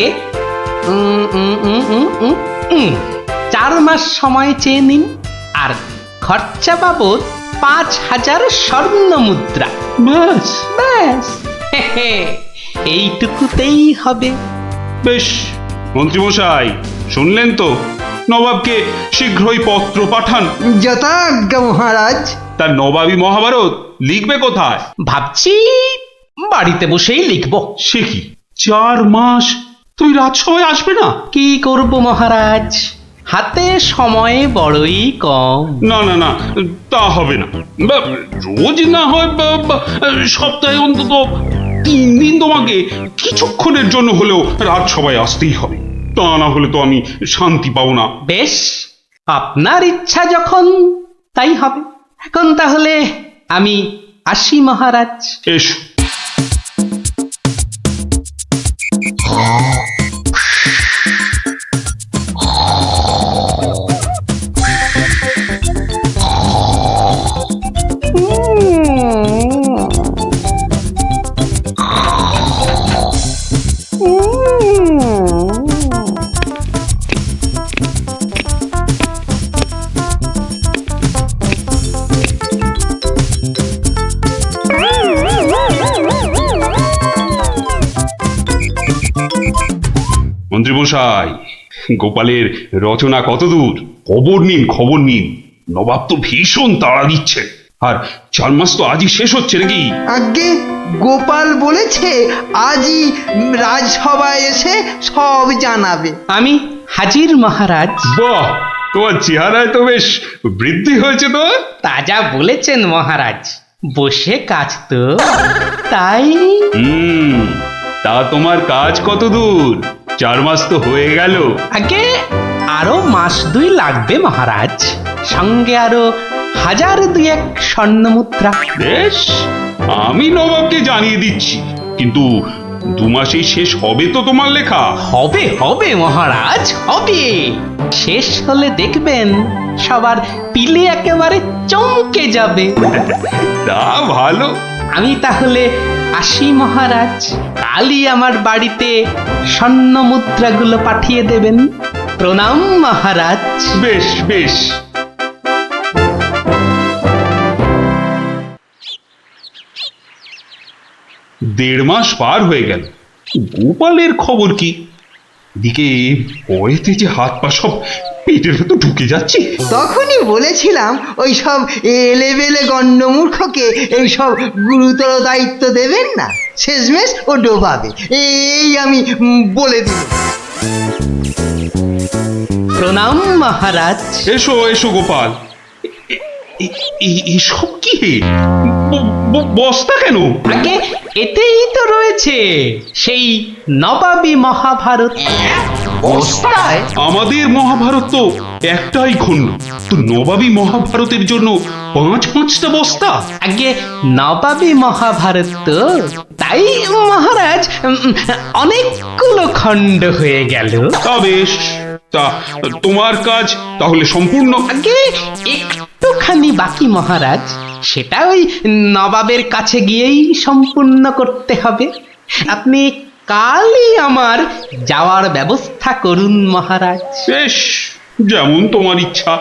H: 4 মাস সময় চেয়ে নিন, আর খরচা বাবদ 5000 স্বর্ণ মুদ্রা। ব্যাস ব্যাস, এইটুকুতেই হবে।
C: বেশ মন্ত্রীমশাই, শুনলেন তো, নবাবকে শীঘ্রই পত্র পাঠান।
D: যথাজ্ঞা মহারাজ।
C: তার নবাবী মহাভারত লিখবে কোথায়?
H: ভাবছি বাড়িতে বসেই লিখবো।
C: সে কি, 4 মাস তুই রাজসভায় আসবে না?
H: কি করব মহারাজ, হাতে সময় বড়ই কম।
C: না না না, তা হবে না। রোজ না হয় সপ্তাহে অন্তত 3 দিন তোমাকে কিছুক্ষণের জন্য হলেও রাজসভায় আসতেই হবে, তা না হলে তো আমি শান্তি পাবো না।
H: বেশ, আপনার ইচ্ছা যখন তাই হবে। এখন তাহলে আমি আসি মহারাজ।
C: এসো। মন্ত্রীমশাই, গোপালের রচনা কত দূর? খবর নিন খবর নিন, নবাব তো ভীষণ তাড়া দিচ্ছে, আর 4 মাস তো আজই শেষ হচ্ছে নাকি?
D: আগে গোপাল বলেছে আজই রাজসভায় এসে সব জানাবে।
H: আমি হাজির মহারাজ।
C: বাহ, তোমার চেহারায় তো বেশ বৃদ্ধি হয়েছে তো।
H: তাজা বলেছেন মহারাজ, বসে কাজ তো তাই।
C: তা তোমার কাজ কত দূর? 4 মাস তো হয়ে গেল।
H: আগে আরো 1 মাস 2 লাগবে মহারাজ, সঙ্গে আরো 1000-2 স্বর্ণ মুদ্রা।
C: বেশ, আমি নবাবকে জানিয়ে দিচ্ছি, কিন্তু 2 মাসেই শেষ হবে তো তোমার লেখা?
H: হবে হবে মহারাজ, হবে। শেষ হলে দেখবেন সবার পিলে একেবারে চমকে যাবে।
C: তা ভালো।
H: আমি তাহলে আসি মহারাজ, কালই আমার বাড়িতে স্বর্ণ মুদ্রাগুলো পাঠিয়ে দেবেন। প্রণাম মহারাজ।
C: বেশ বেশ। দেড় মাস পার হয়ে গেল, গোপালের খবর কি? এদিকে ভয়েতে যে হাত পা সব পেটের ভেতর ঢুকে যাচ্ছে।
D: তখনই বলেছিলাম ওই সব এলেবেলে গণ্ডমূর্খকে এইসব গুরুতর দায়িত্ব দেবেন না, শেষমেশ ও ডোবাবে, এই আমি বলে দিই।
H: প্রণাম মহারাজ।
C: এসো এসো গোপাল। এসব কি? বস্তা কেন?
H: আগে এতেই তো রয়েছে সেই নবাবী মহাভারত।
C: বস্তায়? আমাদের মহাভারত তো একটাই খণ্ড, তো নবাবী মহাভারতের জন্য 5-5টা বস্তা?
H: আগে নবাবী মহাভারত তো, তাই মহারাজ অনেকগুলো খণ্ড হয়ে গেল।
C: তা বেশ, তা তোমার কাজ তাহলে সম্পূর্ণ?
H: আগে একটুখানি বাকি মহারাজ, সেটা ওই নবাবের কাছে গিয়েই সম্পূর্ণ করতে হবে। আপনি কালই আমার যাওয়ার ব্যবস্থা করুন মহারাজ।
C: বেশ, যেমন তোমার ইচ্ছা।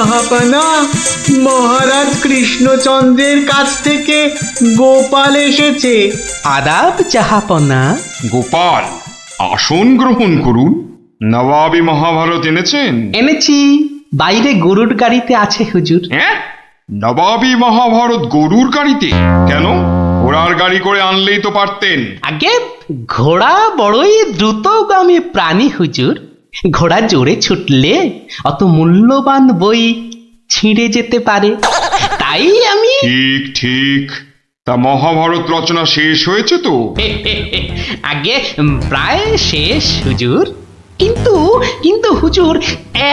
S: জাহাপানা, মহারাজ কৃষ্ণচন্দ্রের কাছ থেকে গোপাল এসেছে।
K: আদাব জাহাপনা।
G: গোপাল, আসন গ্রহণ করুন। নবাবী মহাভারত এনেছেন?
K: এনেছি, বাইরে গরুর গাড়িতে আছে হুজুর।
G: হ্যাঁ, নবাবী মহাভারত গরুর গাড়িতে? কেন, ঘোড়ার গাড়ি করে আনলেই তো পারতেন।
K: আগে ঘোড়া বড়ই দ্রুতগামী প্রাণী হুজুর। ঘোড়া জোরে ছুটলে অত মূল্যবান বই ছিঁড়ে যেতে পারে, তাই আমি।
G: ঠিক ঠিক, তা মহাভারত রচনা শেষ হয়েছে তো?
K: আগে প্রায় শেষ হুজুর, কিন্তু কিন্তু হুজুর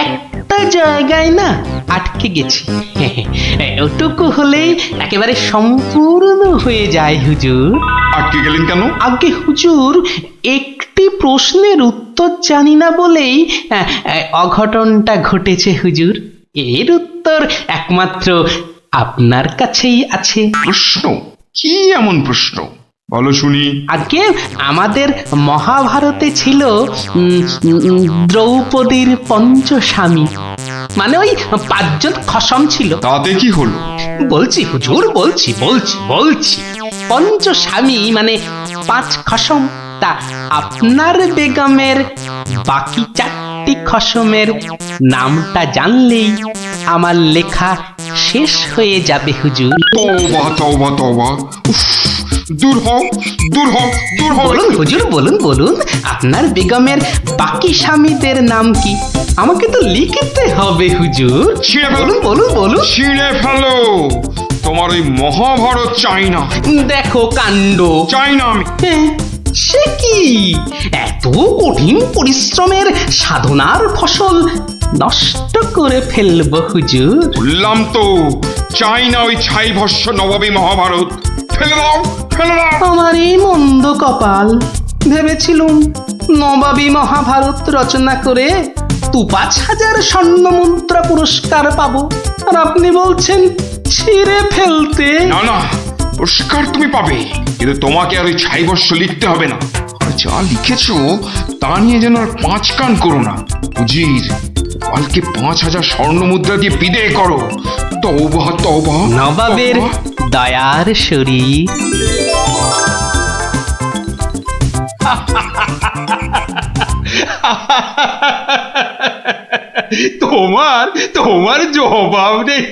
K: একটা জায়গায় না আটকে গেছি। ওটুকু হলেই একেবারে সম্পূর্ণ হয়ে যায় হুজুর।
G: আটকে গেলেন কেন?
K: আগে হুজুর, একটি প্রশ্নের উত্তর জানি না বলেই অঘটনটা ঘটেছে হুজুর। এর উত্তর একমাত্র আপনার কাছেই আছে।
G: প্রশ্ন? কি এমন প্রশ্ন, বলো শুনি।
K: আগে আমাদের মহাভারতে ছিল দ্রৌপদীর পঞ্চস্বামী, মানে ওই 5 জন খসম ছিল।
G: তাতে কি হলো?
K: বলছি হুজুর, বলছি বলছি বলছি পঞ্চস্বামী মানে 5 খসম। তা আপনার বেগমের বাকি 4টি খসমের নামটা জানলেই আমার লেখা শেষ হয়ে যাবে হুজুর।
G: তওবা তওবা তওবা, উফ, দূর হও দূর হও দূর হও।
K: বলুন হুজুর, বলুন বলুন, আপনার বেগমের বাকি স্বামীদের নাম কি? আমাকে তো লিখতে হবে হুজুর। বলুন বলুন বলুন।
G: ছিঁড়ে ফেলো, তোমার ওই মহাভারত চাই না।
K: দেখো কাণ্ড।
G: চাই না আমি।
K: সে কি, এত কঠিন পরিশ্রমের সাধনার ফসল নষ্ট করে ফেলবো হুজুর?
G: বললাম তো, চাই না ওই ছাই ভস্য নবাবী মহাভারত। ফেলে দাও, ফেলে দাও।
K: আমার এই মন্দ কপাল, ভেবেছিলুম নবাবী মহাভারত রচনা করে 5,000 স্বর্ণ মুদ্রা পুরস্কার পাবো, আর আপনি বলছেন ছিঁড়ে ফেলতে।
G: না না, পুরস্কার তুমি পাবে, কিন্তু তোমাকে আর ওই ছাই ভস্য লিখতে হবে না। আর যা লিখেছো তা নিয়ে যেন আর 5 কান করো না। উজির, কালকে 5,000 স্বর্ণ মুদ্রা দিয়ে বিদায় করো। তওবা তওবা।
K: নবাবের দয়ার শরীর।
C: তোমার তোমার জবাব নেই।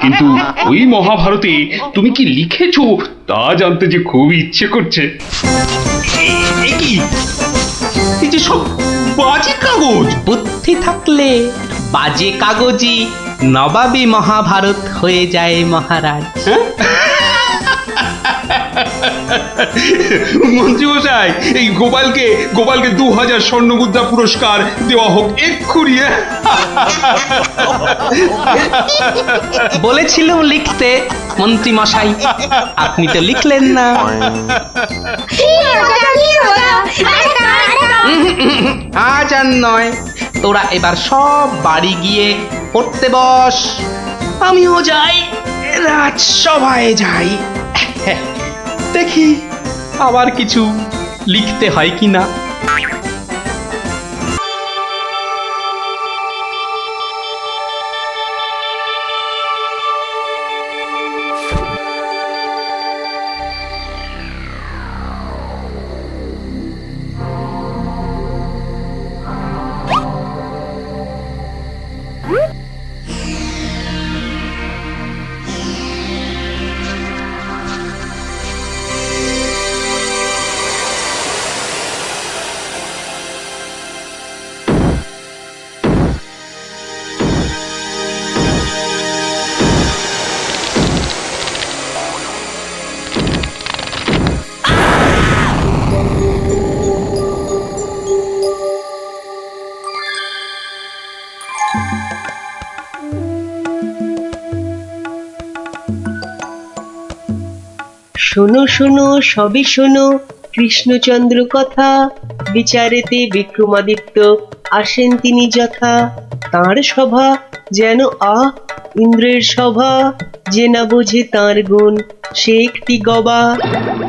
T: কিন্তু ওই মহাভারতে তুমি কি লিখেছো তা জানতে যে খুব ইচ্ছে করছে।
C: এ কি, এই যে সব বাজে কাগজ।
K: বুদ্ধি থাকলে বাজে কাগজই নবাবী মহাভারত হয়ে যায় মহারাজ।
C: মন্ত্রী মশাই, এই গোপালকে 2,000 স্বর্ণ মুদ্রা পুরস্কার দেওয়া হোক এক্ষুনি।
K: বলেছিলাম লিখতে মন্ত্রী মশাই, আপনি তো লিখলেন না। আজ আর নয়, তোরা এবার সব বাড়ি গিয়ে পড়তে বস। আমিও যাই, রাজসভায় যাই, দেখি আবার কিছু লিখতে হয় কিনা।
B: শোনো শোনো সবই শোনো কৃষ্ণচন্দ্র কথা, বিচারেতে বিক্রমাদিত্য আসেন তিনি যথা। তাঁর সভা যেন ইন্দ্রের সভা, যে না বোঝে তাঁর গুণ সে একটি গবা।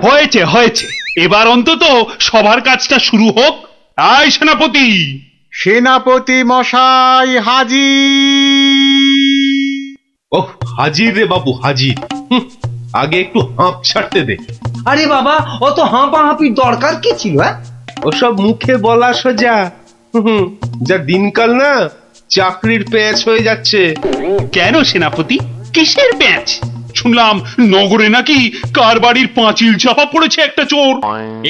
T: হয়েছে হয়েছে, এবার অন্তত সবার কাজটা শুরু হোক। আয় সেনাপতি,
L: সেনাপতি মশাই হাজির।
N: ও হাজির রে বাবু হাজির। আগে একটু হাঁপ ছাড়তে দে।
D: আরে বাবা, অত হাঁপাহাঁপির দরকার কি ছিল?
N: ওসব মুখে বলা সোজা। যা দিনকাল না, চাকরির প্যাঁচ হয়ে যাচ্ছে।
C: কেন সেনাপতি, কিসের প্যাঁচ? শুনলাম নগরে নাকি কার বাড়ির পাঁচিল চাপা পড়েছে একটা চোর।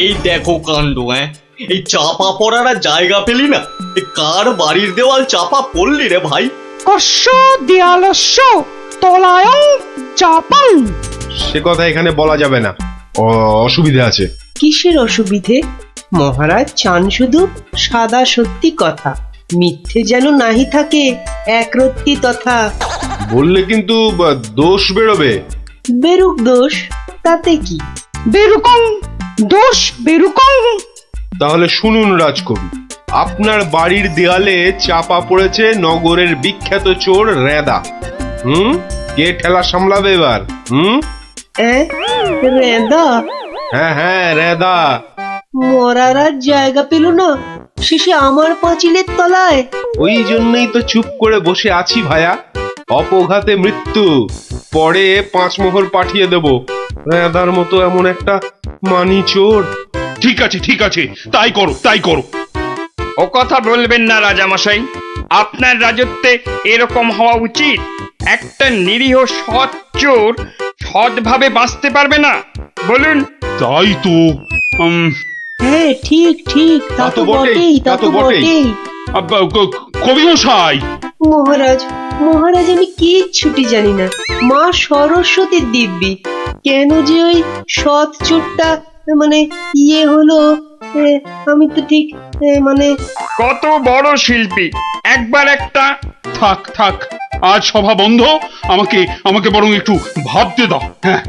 P: এই দেখো কাণ্ড, এই চাপা পড়ার আর জায়গা পেলি না, কার বাড়ির দেওয়াল চাপা পড়লি রে ভাই?
I: কস্য দেয়ালস্য তলায় চাপাল।
N: সে কথা এখানে বলা যাবে না, অসুবিধা আছে।
B: কিসের অসুবিধে? মহারাজ চান শুধু সাদা সত্যি কথা, মিথ্যে যেন নাহি থাকে একরত্তি তথা।
N: বললে কিন্তু দোষ বেরোবে।
B: বেরুক দোষ, তাতে কি?
I: বেরুকং দোষ বেরুকং।
N: তাহলে শুনুন রাজকবি, আপনার বাড়ির দেয়ালে চাপা পড়েছে নগরের বিখ্যাত চোর রেদা। কে ঠেলা সামলাবে এবার?
B: রেদা?
N: হ্যাঁ রেদা।
B: মরার আর জায়গা পেল না, শেষে আমার পাঁচিলের তলায়।
N: ওই জন্যই তো চুপ করে বসে আছি ভায়া। অপঘাতে মৃত্যু, পরে 5 মোহর পাঠিয়ে দেব। রেদার মতো এমন একটা মানি চোর।
C: ঠিক আছে ঠিক আছে, তাই করো তাই করো।
V: ও কথা বলবেন না রাজামশাই, আপনার রাজত্বে এরকম হওয়া উচিত। একটা নিরীহ সৎ চোর সৎভাবে বাঁচতে পারবে না, বলুন?
C: তাই তো।
B: হ্যাঁ ঠিক ঠিক, তা তো বটেই, তা তো বটেই।
C: কবি মশাই।
B: মহারাজ মহারাজ, আমি কিচ্ছুটি জানি না। মা সরস্বতীর দিব্যি, কেন যে ওই সৎ চোরটা মানে হলো, আমি তো ঠিক মানে।
V: কত বড় শিল্পী, একবার একটা।
C: থাক থাক, আজ সভা বন্ধ। আমাকে বরং একটু ভাবতে দাও। হ্যাঁ,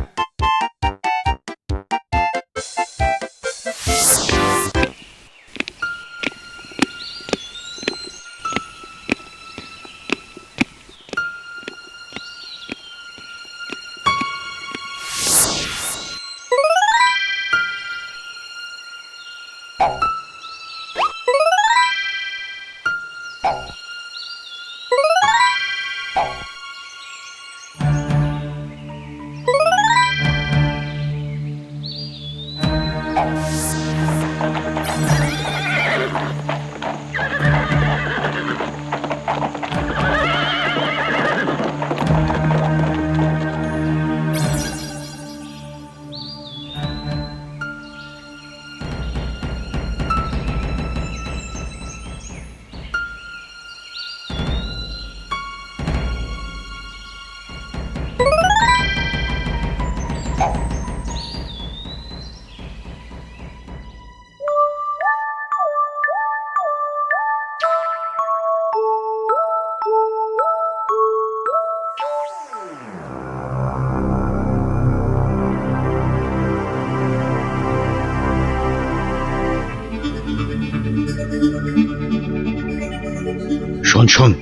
W: শোন শোন,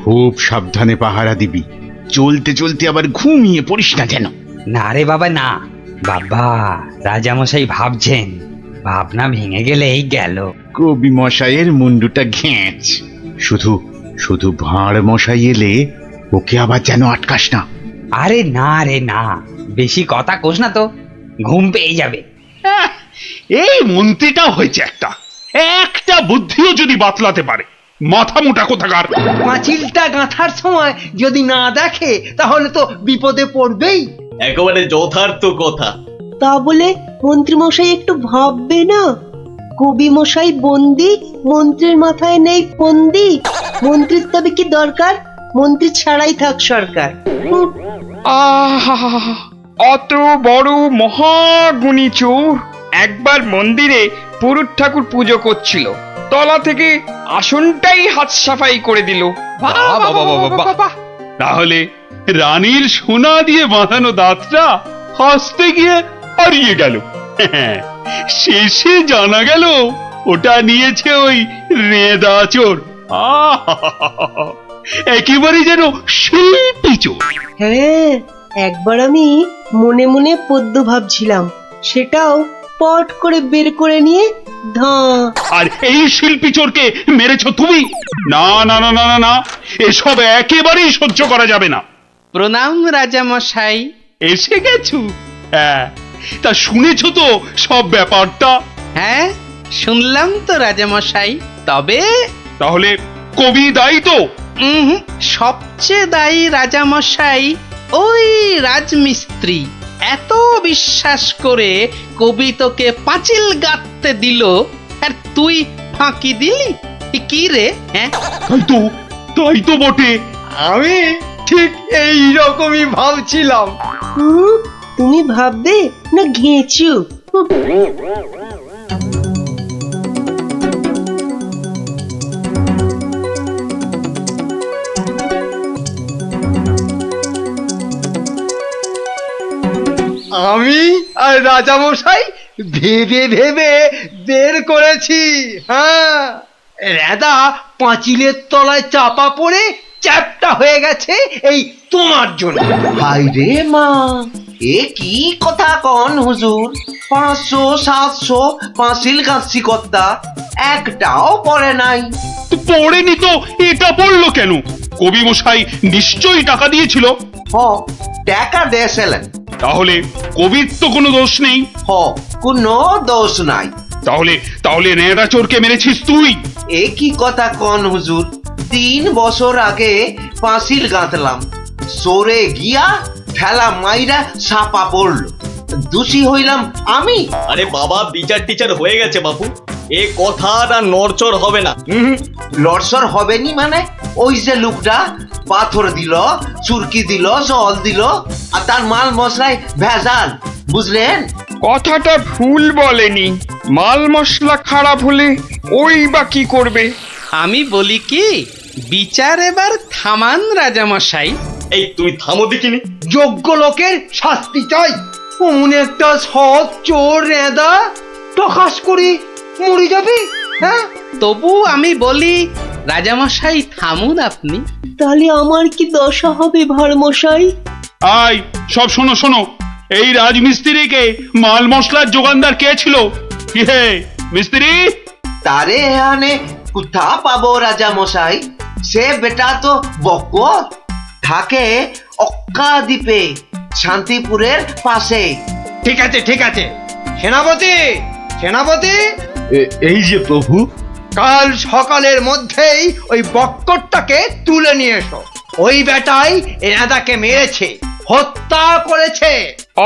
W: খুব সাবধানে পাহারা দিবি। চলতে চলতে আবার ঘুমিয়ে পড়িস না যেন।
X: না রে বাবা না, বাবা রাজামশাই ভাবছেন, ভাবনা ভেঙে গেলেই গেল।
W: কবি মশাইয়ের মুন্ডুটা ঘেঁচ। শুধু শুধু ভাঁড় মশাই এলে ওকে আবার যেন আটকাস না।
X: আরে না রে না, বেশি কথা কোস না তো, ঘুম পেয়ে যাবে।
C: এই মন্ত্রীটা হয়েছে একটা বুদ্ধিও যদি বাতলাতে পারে, মাথা মোটা কোথাকার।
D: পাঁচিলটা গাঁথার সময় যদি না দেখে তাহলে তো বিপদে পড়বেই।
P: একেবারে যথার্থ কথা।
B: তা বলে মন্ত্রী মশাই একটু ভাববে না? কবি মশাই বন্দি, মন্ত্রীর মাথায় নেই ফন্দি। মন্ত্রীর তবে কি দরকার? মন্ত্রী ছাড়াই থাক সরকার।
V: অত বড় মহাগুণী চোর একবার মন্দিরে পুরুত ঠাকুর পুজো করছিল, তলা থেকে আসনটাই হাত সাফাই করে দিল।
C: তাহলে রানীর সোনা দিয়ে বাঁধানো দাঁতটা হাসতে গিয়ে হারিয়ে গেল। শেষে জানা গেল ওটা নিয়েছে ওই রেদা চোর। একেবারে যেন শিল্পী চোর।
B: হ্যাঁ, একবার আমি মনে মনে পদ্য ভাবছিলাম, সেটাও পট করে বের করে নিয়ে ধাঁ।
T: আর এই শিল্পী চোরকে মেরেছো তুমি? না না না না না না, এসব একেবারেই সহ্য করা যাবে না।
H: প্রণাম রাজামশাই।
T: এসে গেছো? হ্যাঁ, তা শুনেছো তো সব ব্যাপারটা?
H: হ্যাঁ, শুনলাম তো রাজামশাই। তবে
T: তাহলে কবি দায়ী তো?
H: সবচেয়ে দায়ী রাজামশাই ওই রাজমিস্ত্রি। এত বিশ্বাস করে কবি তোকে পাঁচিল গাঁথতে দিল, আর তুই ফাঁকি দিলি। কি রে? হ্যাঁ,
T: তাই তো বটে।
N: আমি ঠিক এই রকমই ভাবছিলাম।
B: তুমি ভাববে না ঘেঁচু?
N: আমি আর রাজামশাই ভেবে ভেবে বের করেছি। হ্যাঁ, রেদা পাঁচিলের তলায় চাপা পড়ে চ্যাপটা হয়ে গেছে এই তোমার জন্য।
E: হাই রে মা, এ কি কথা কন হুজুর? 500 700 পাঁচিল গাঁথছি কর্তা, একটাও পড়ে নাই।
T: পড়েনি তো এটা পড়লো কেন? কবি মশাই নিশ্চয়ই টাকা দিয়েছিল।
E: টাকা দিয়েছিলেন।
T: তাহলে কবির তো কোনো দোষ নেই।
E: কোনো দোষ নাই।
T: তাহলে তাহলে নেড়া চোরকে মেরেছিস তুই?
E: এ কি কথা কন হুজুর? 3 বছর আগে পাঁচিল গাঁথলাম, সরে গিয়া ঠেলা মাইরা সাপা পড়লো, দোষী হইলাম আমি।
P: আরে বাবা, বিচার টিচার হয়ে গেছে বাপু, এ কথা আর নড়চড় হবে না।
E: লড়সড় হবে নি মানে? ওই যে লোকটা পাথর দিল, চুরকি দিল, জল দিল, আর তার মাল মশলায় ভেজাল, বুঝলেন?
V: কথাটা ভুল বলেনি। মাল মশলা খারাপ হলে ওই বা কি করবে?
H: আমি বলি কি, বিচার এবার থামান রাজামশাই।
P: এই তুমি থামো দেখিনি।
N: যোগ্য লোকের শাস্তি চাই। অমন একটা সৎ চোর রেদা টকাস করি মরে যাবে। হ্যাঁ,
H: তবু আমি বলি রাজামশাই থামুন আপনি।
B: তাহলে আমার কি দশা হবে ভাড়মশাই?
T: আয় সব শোনো শোনো, এই রাজমিস্ত্রিকে মাল মশলার যোগানদার কে ছিল? কি হে মিস্ত্রি?
E: তারে এখানে কোথা পাবো রাজা মশাই? সে বেটা তো বকর, থাকে অক্কা দ্বীপে, শান্তিপুরের পাশে।
N: ঠিক আছে ঠিক আছে, সেনাপতি সেনাপতি,
M: এই যে প্রভু।
N: কাল সকালের মধ্যেই ওই বক্করটাকে তুলে নিয়ে এসো। ওই বেটাই এনাদাকে মেরেছে, হত্যা করেছে।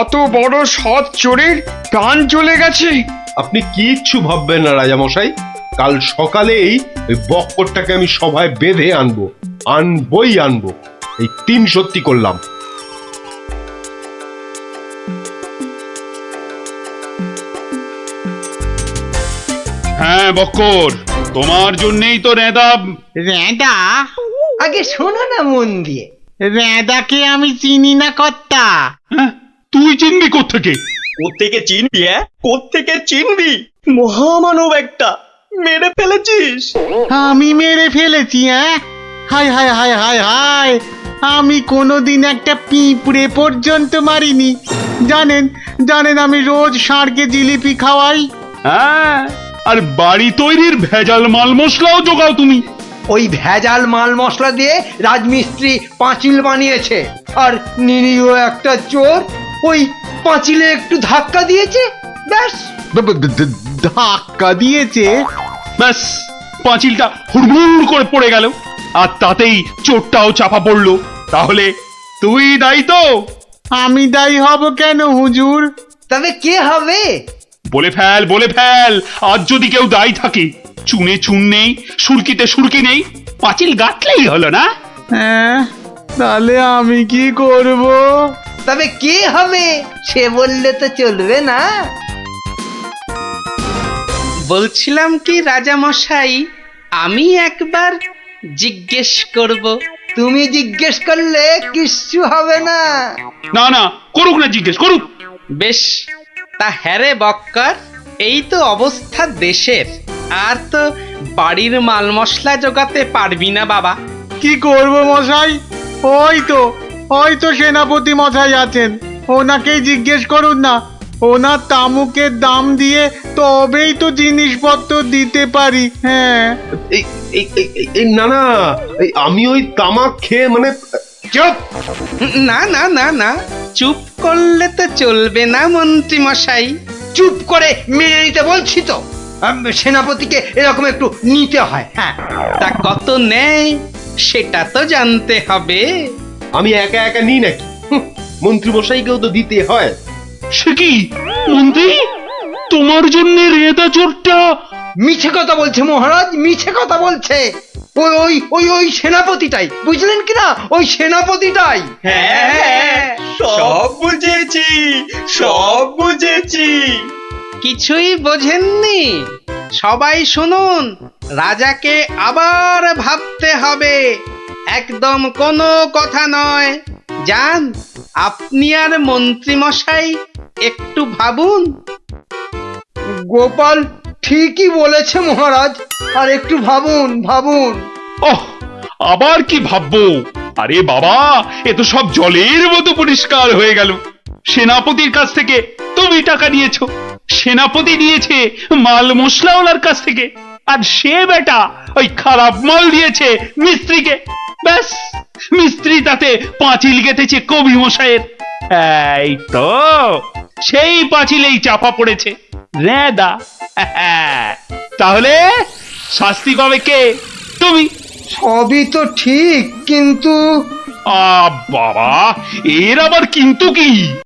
V: অত বড় সৎ চোরের প্রাণ চলে গেছে?
M: আপনি কিচ্ছু ভাববেন না রাজামশাই, কাল সকালেই ওই বক্করটাকে আমি সভায় বেঁধে আনবো, আনবই আনবো। এই 3 সত্যি করলাম।
T: হ্যাঁ বক্কর, তোমার জন্যই তো রেদা।
D: রেদা?
N: আগে শোনো না মন দিয়ে।
D: রেদাকে আমি চিনি না কর্তা।
T: তুই চিনবি কোত্থেকে?
P: কোত্থেকে চিনবি? কোত্থেকে চিনবি? মহামানব একটা, মেরে ফেলেছিস।
D: আমি মেরে ফেলেছি? হায় হায় হায় হায় হায়, আমি কোনোদিন একটা পিঁপড়ে পর্যন্ত মারিনি। জানেন জানেন, আমি রোজ ষাঁড়কে জিলিপি খাওয়াই।
T: হ্যাঁ, আর বাড়ি তৈরির ভেজাল মাল মশলাও জোগাও তুমি।
N: ওই ভেজাল মাল মশলা দিয়ে রাজমিস্ত্রি পাঁচিল বানিয়েছে, আর নিরীহ একটা চোর ওই পাঁচিলে একটু ধাক্কা দিয়েছে, ব্যাস।
M: ধাক্কা দিয়েছে?
T: ব্যাস, পাঁচিলটা হুড়মুড় করে পড়ে গেল, আর তাতেই চোরটাও চাপা পড়লো। তাহলে তুই দায়ী তো?
D: আমি দায়ী হব কেন হুজুর?
N: তবে কে হবে?
T: বলে ফেল, বলে ফেল। আজ যদি কেউ দায়ী থাকে, চুনে চুন নেই, সুরকিতে সুরকি নেই, পাঁচিল গাঁথলেই হলো না?
D: হ্যাঁ, তাহলে আমি কি করব?
N: তবে কে হবে সে বললে তো চলবে না।
H: বলছিলাম কি রাজামশাই, আমি একবার জিজ্ঞেস করব।
N: তুমি জিজ্ঞেস করলে কিচ্ছু হবে না।
T: না না, করুক না, জিজ্ঞেস করুক।
H: বেশ, তা হ্যারে বক্কর, এই তো অবস্থা দেশের, আর তো বাড়ির মাল মশলা জোগাতে পারবি না বাবা।
D: কি করব মশাই? ওই তো সেনাপতি মশাই আছেন, ওনাকেই জিজ্ঞেস করুন না।
F: ওনার তামুকের দাম দিয়ে তবেই তো জিনিসপত্র দিতে পারি। হ্যাঁ,
M: না না, আমি ওই তামাক খেয়ে মানে
H: চুপ! না না না না, চুপ করলে তো চলবে না মন্ত্রী মশাই।
D: চুপ করে মেনে নিতে বলছি তো। সেনাপতিকে এরকম একটু নিতে হয়। হ্যাঁ,
H: তা কত নেই সেটা তো জানতে হবে।
M: আমি একা একা নিই নাকি? মন্ত্রী মশাইকেও তো দিতে হয়।
T: সে কি মন্ত্রী, তোমার জন্য রেদা চোরটা
D: মিছে কথা বলছে মহারাজ, মিছে কথা বলছে। ওই ওই ওই ওই সেনাপতিটাই, বুঝলেন কিনা? ওই সেনাপতিটাই।
P: হ্যাঁ, সব বুঝেছি, সব বুঝেছি।
H: কিছুই বোঝেননি? সবাই শুনুন, রাজাকে আবার ভাবতে হবে, একদম কোনো কথা নয়। যান, আপনি আর মন্ত্রী মশাই একটু ভাবুন।
D: গোপাল ঠিকই বলেছে মহারাজ, আর একটু ভাবুন ভাবুন।
T: ওহ, আবার কি ভাববো? আরে বাবা, এ তো সব জলের মতো পরিষ্কার হয়ে গেল। সেনাপতির কাছ থেকে তুমি টাকা নিয়েছো, সেনাপতি নিয়েছে মাল মশলাওয়ালার কাছ থেকে, আর সে বেটা ওই খারাপ মাল দিয়েছে মিস্ত্রিকে। ব্যাস, মিস্ত্রি তাতে পাঁচিল গেঁথেছে কবি মশাইয়ের। এই তো সেই পাঁচিলেই চাপা পড়েছে রেদা। তাহলে শাস্তি পাবে কে? তুমি।
D: সবই তো ঠিক, কিন্তু
T: বাবা, এর আবার কিন্তু কি?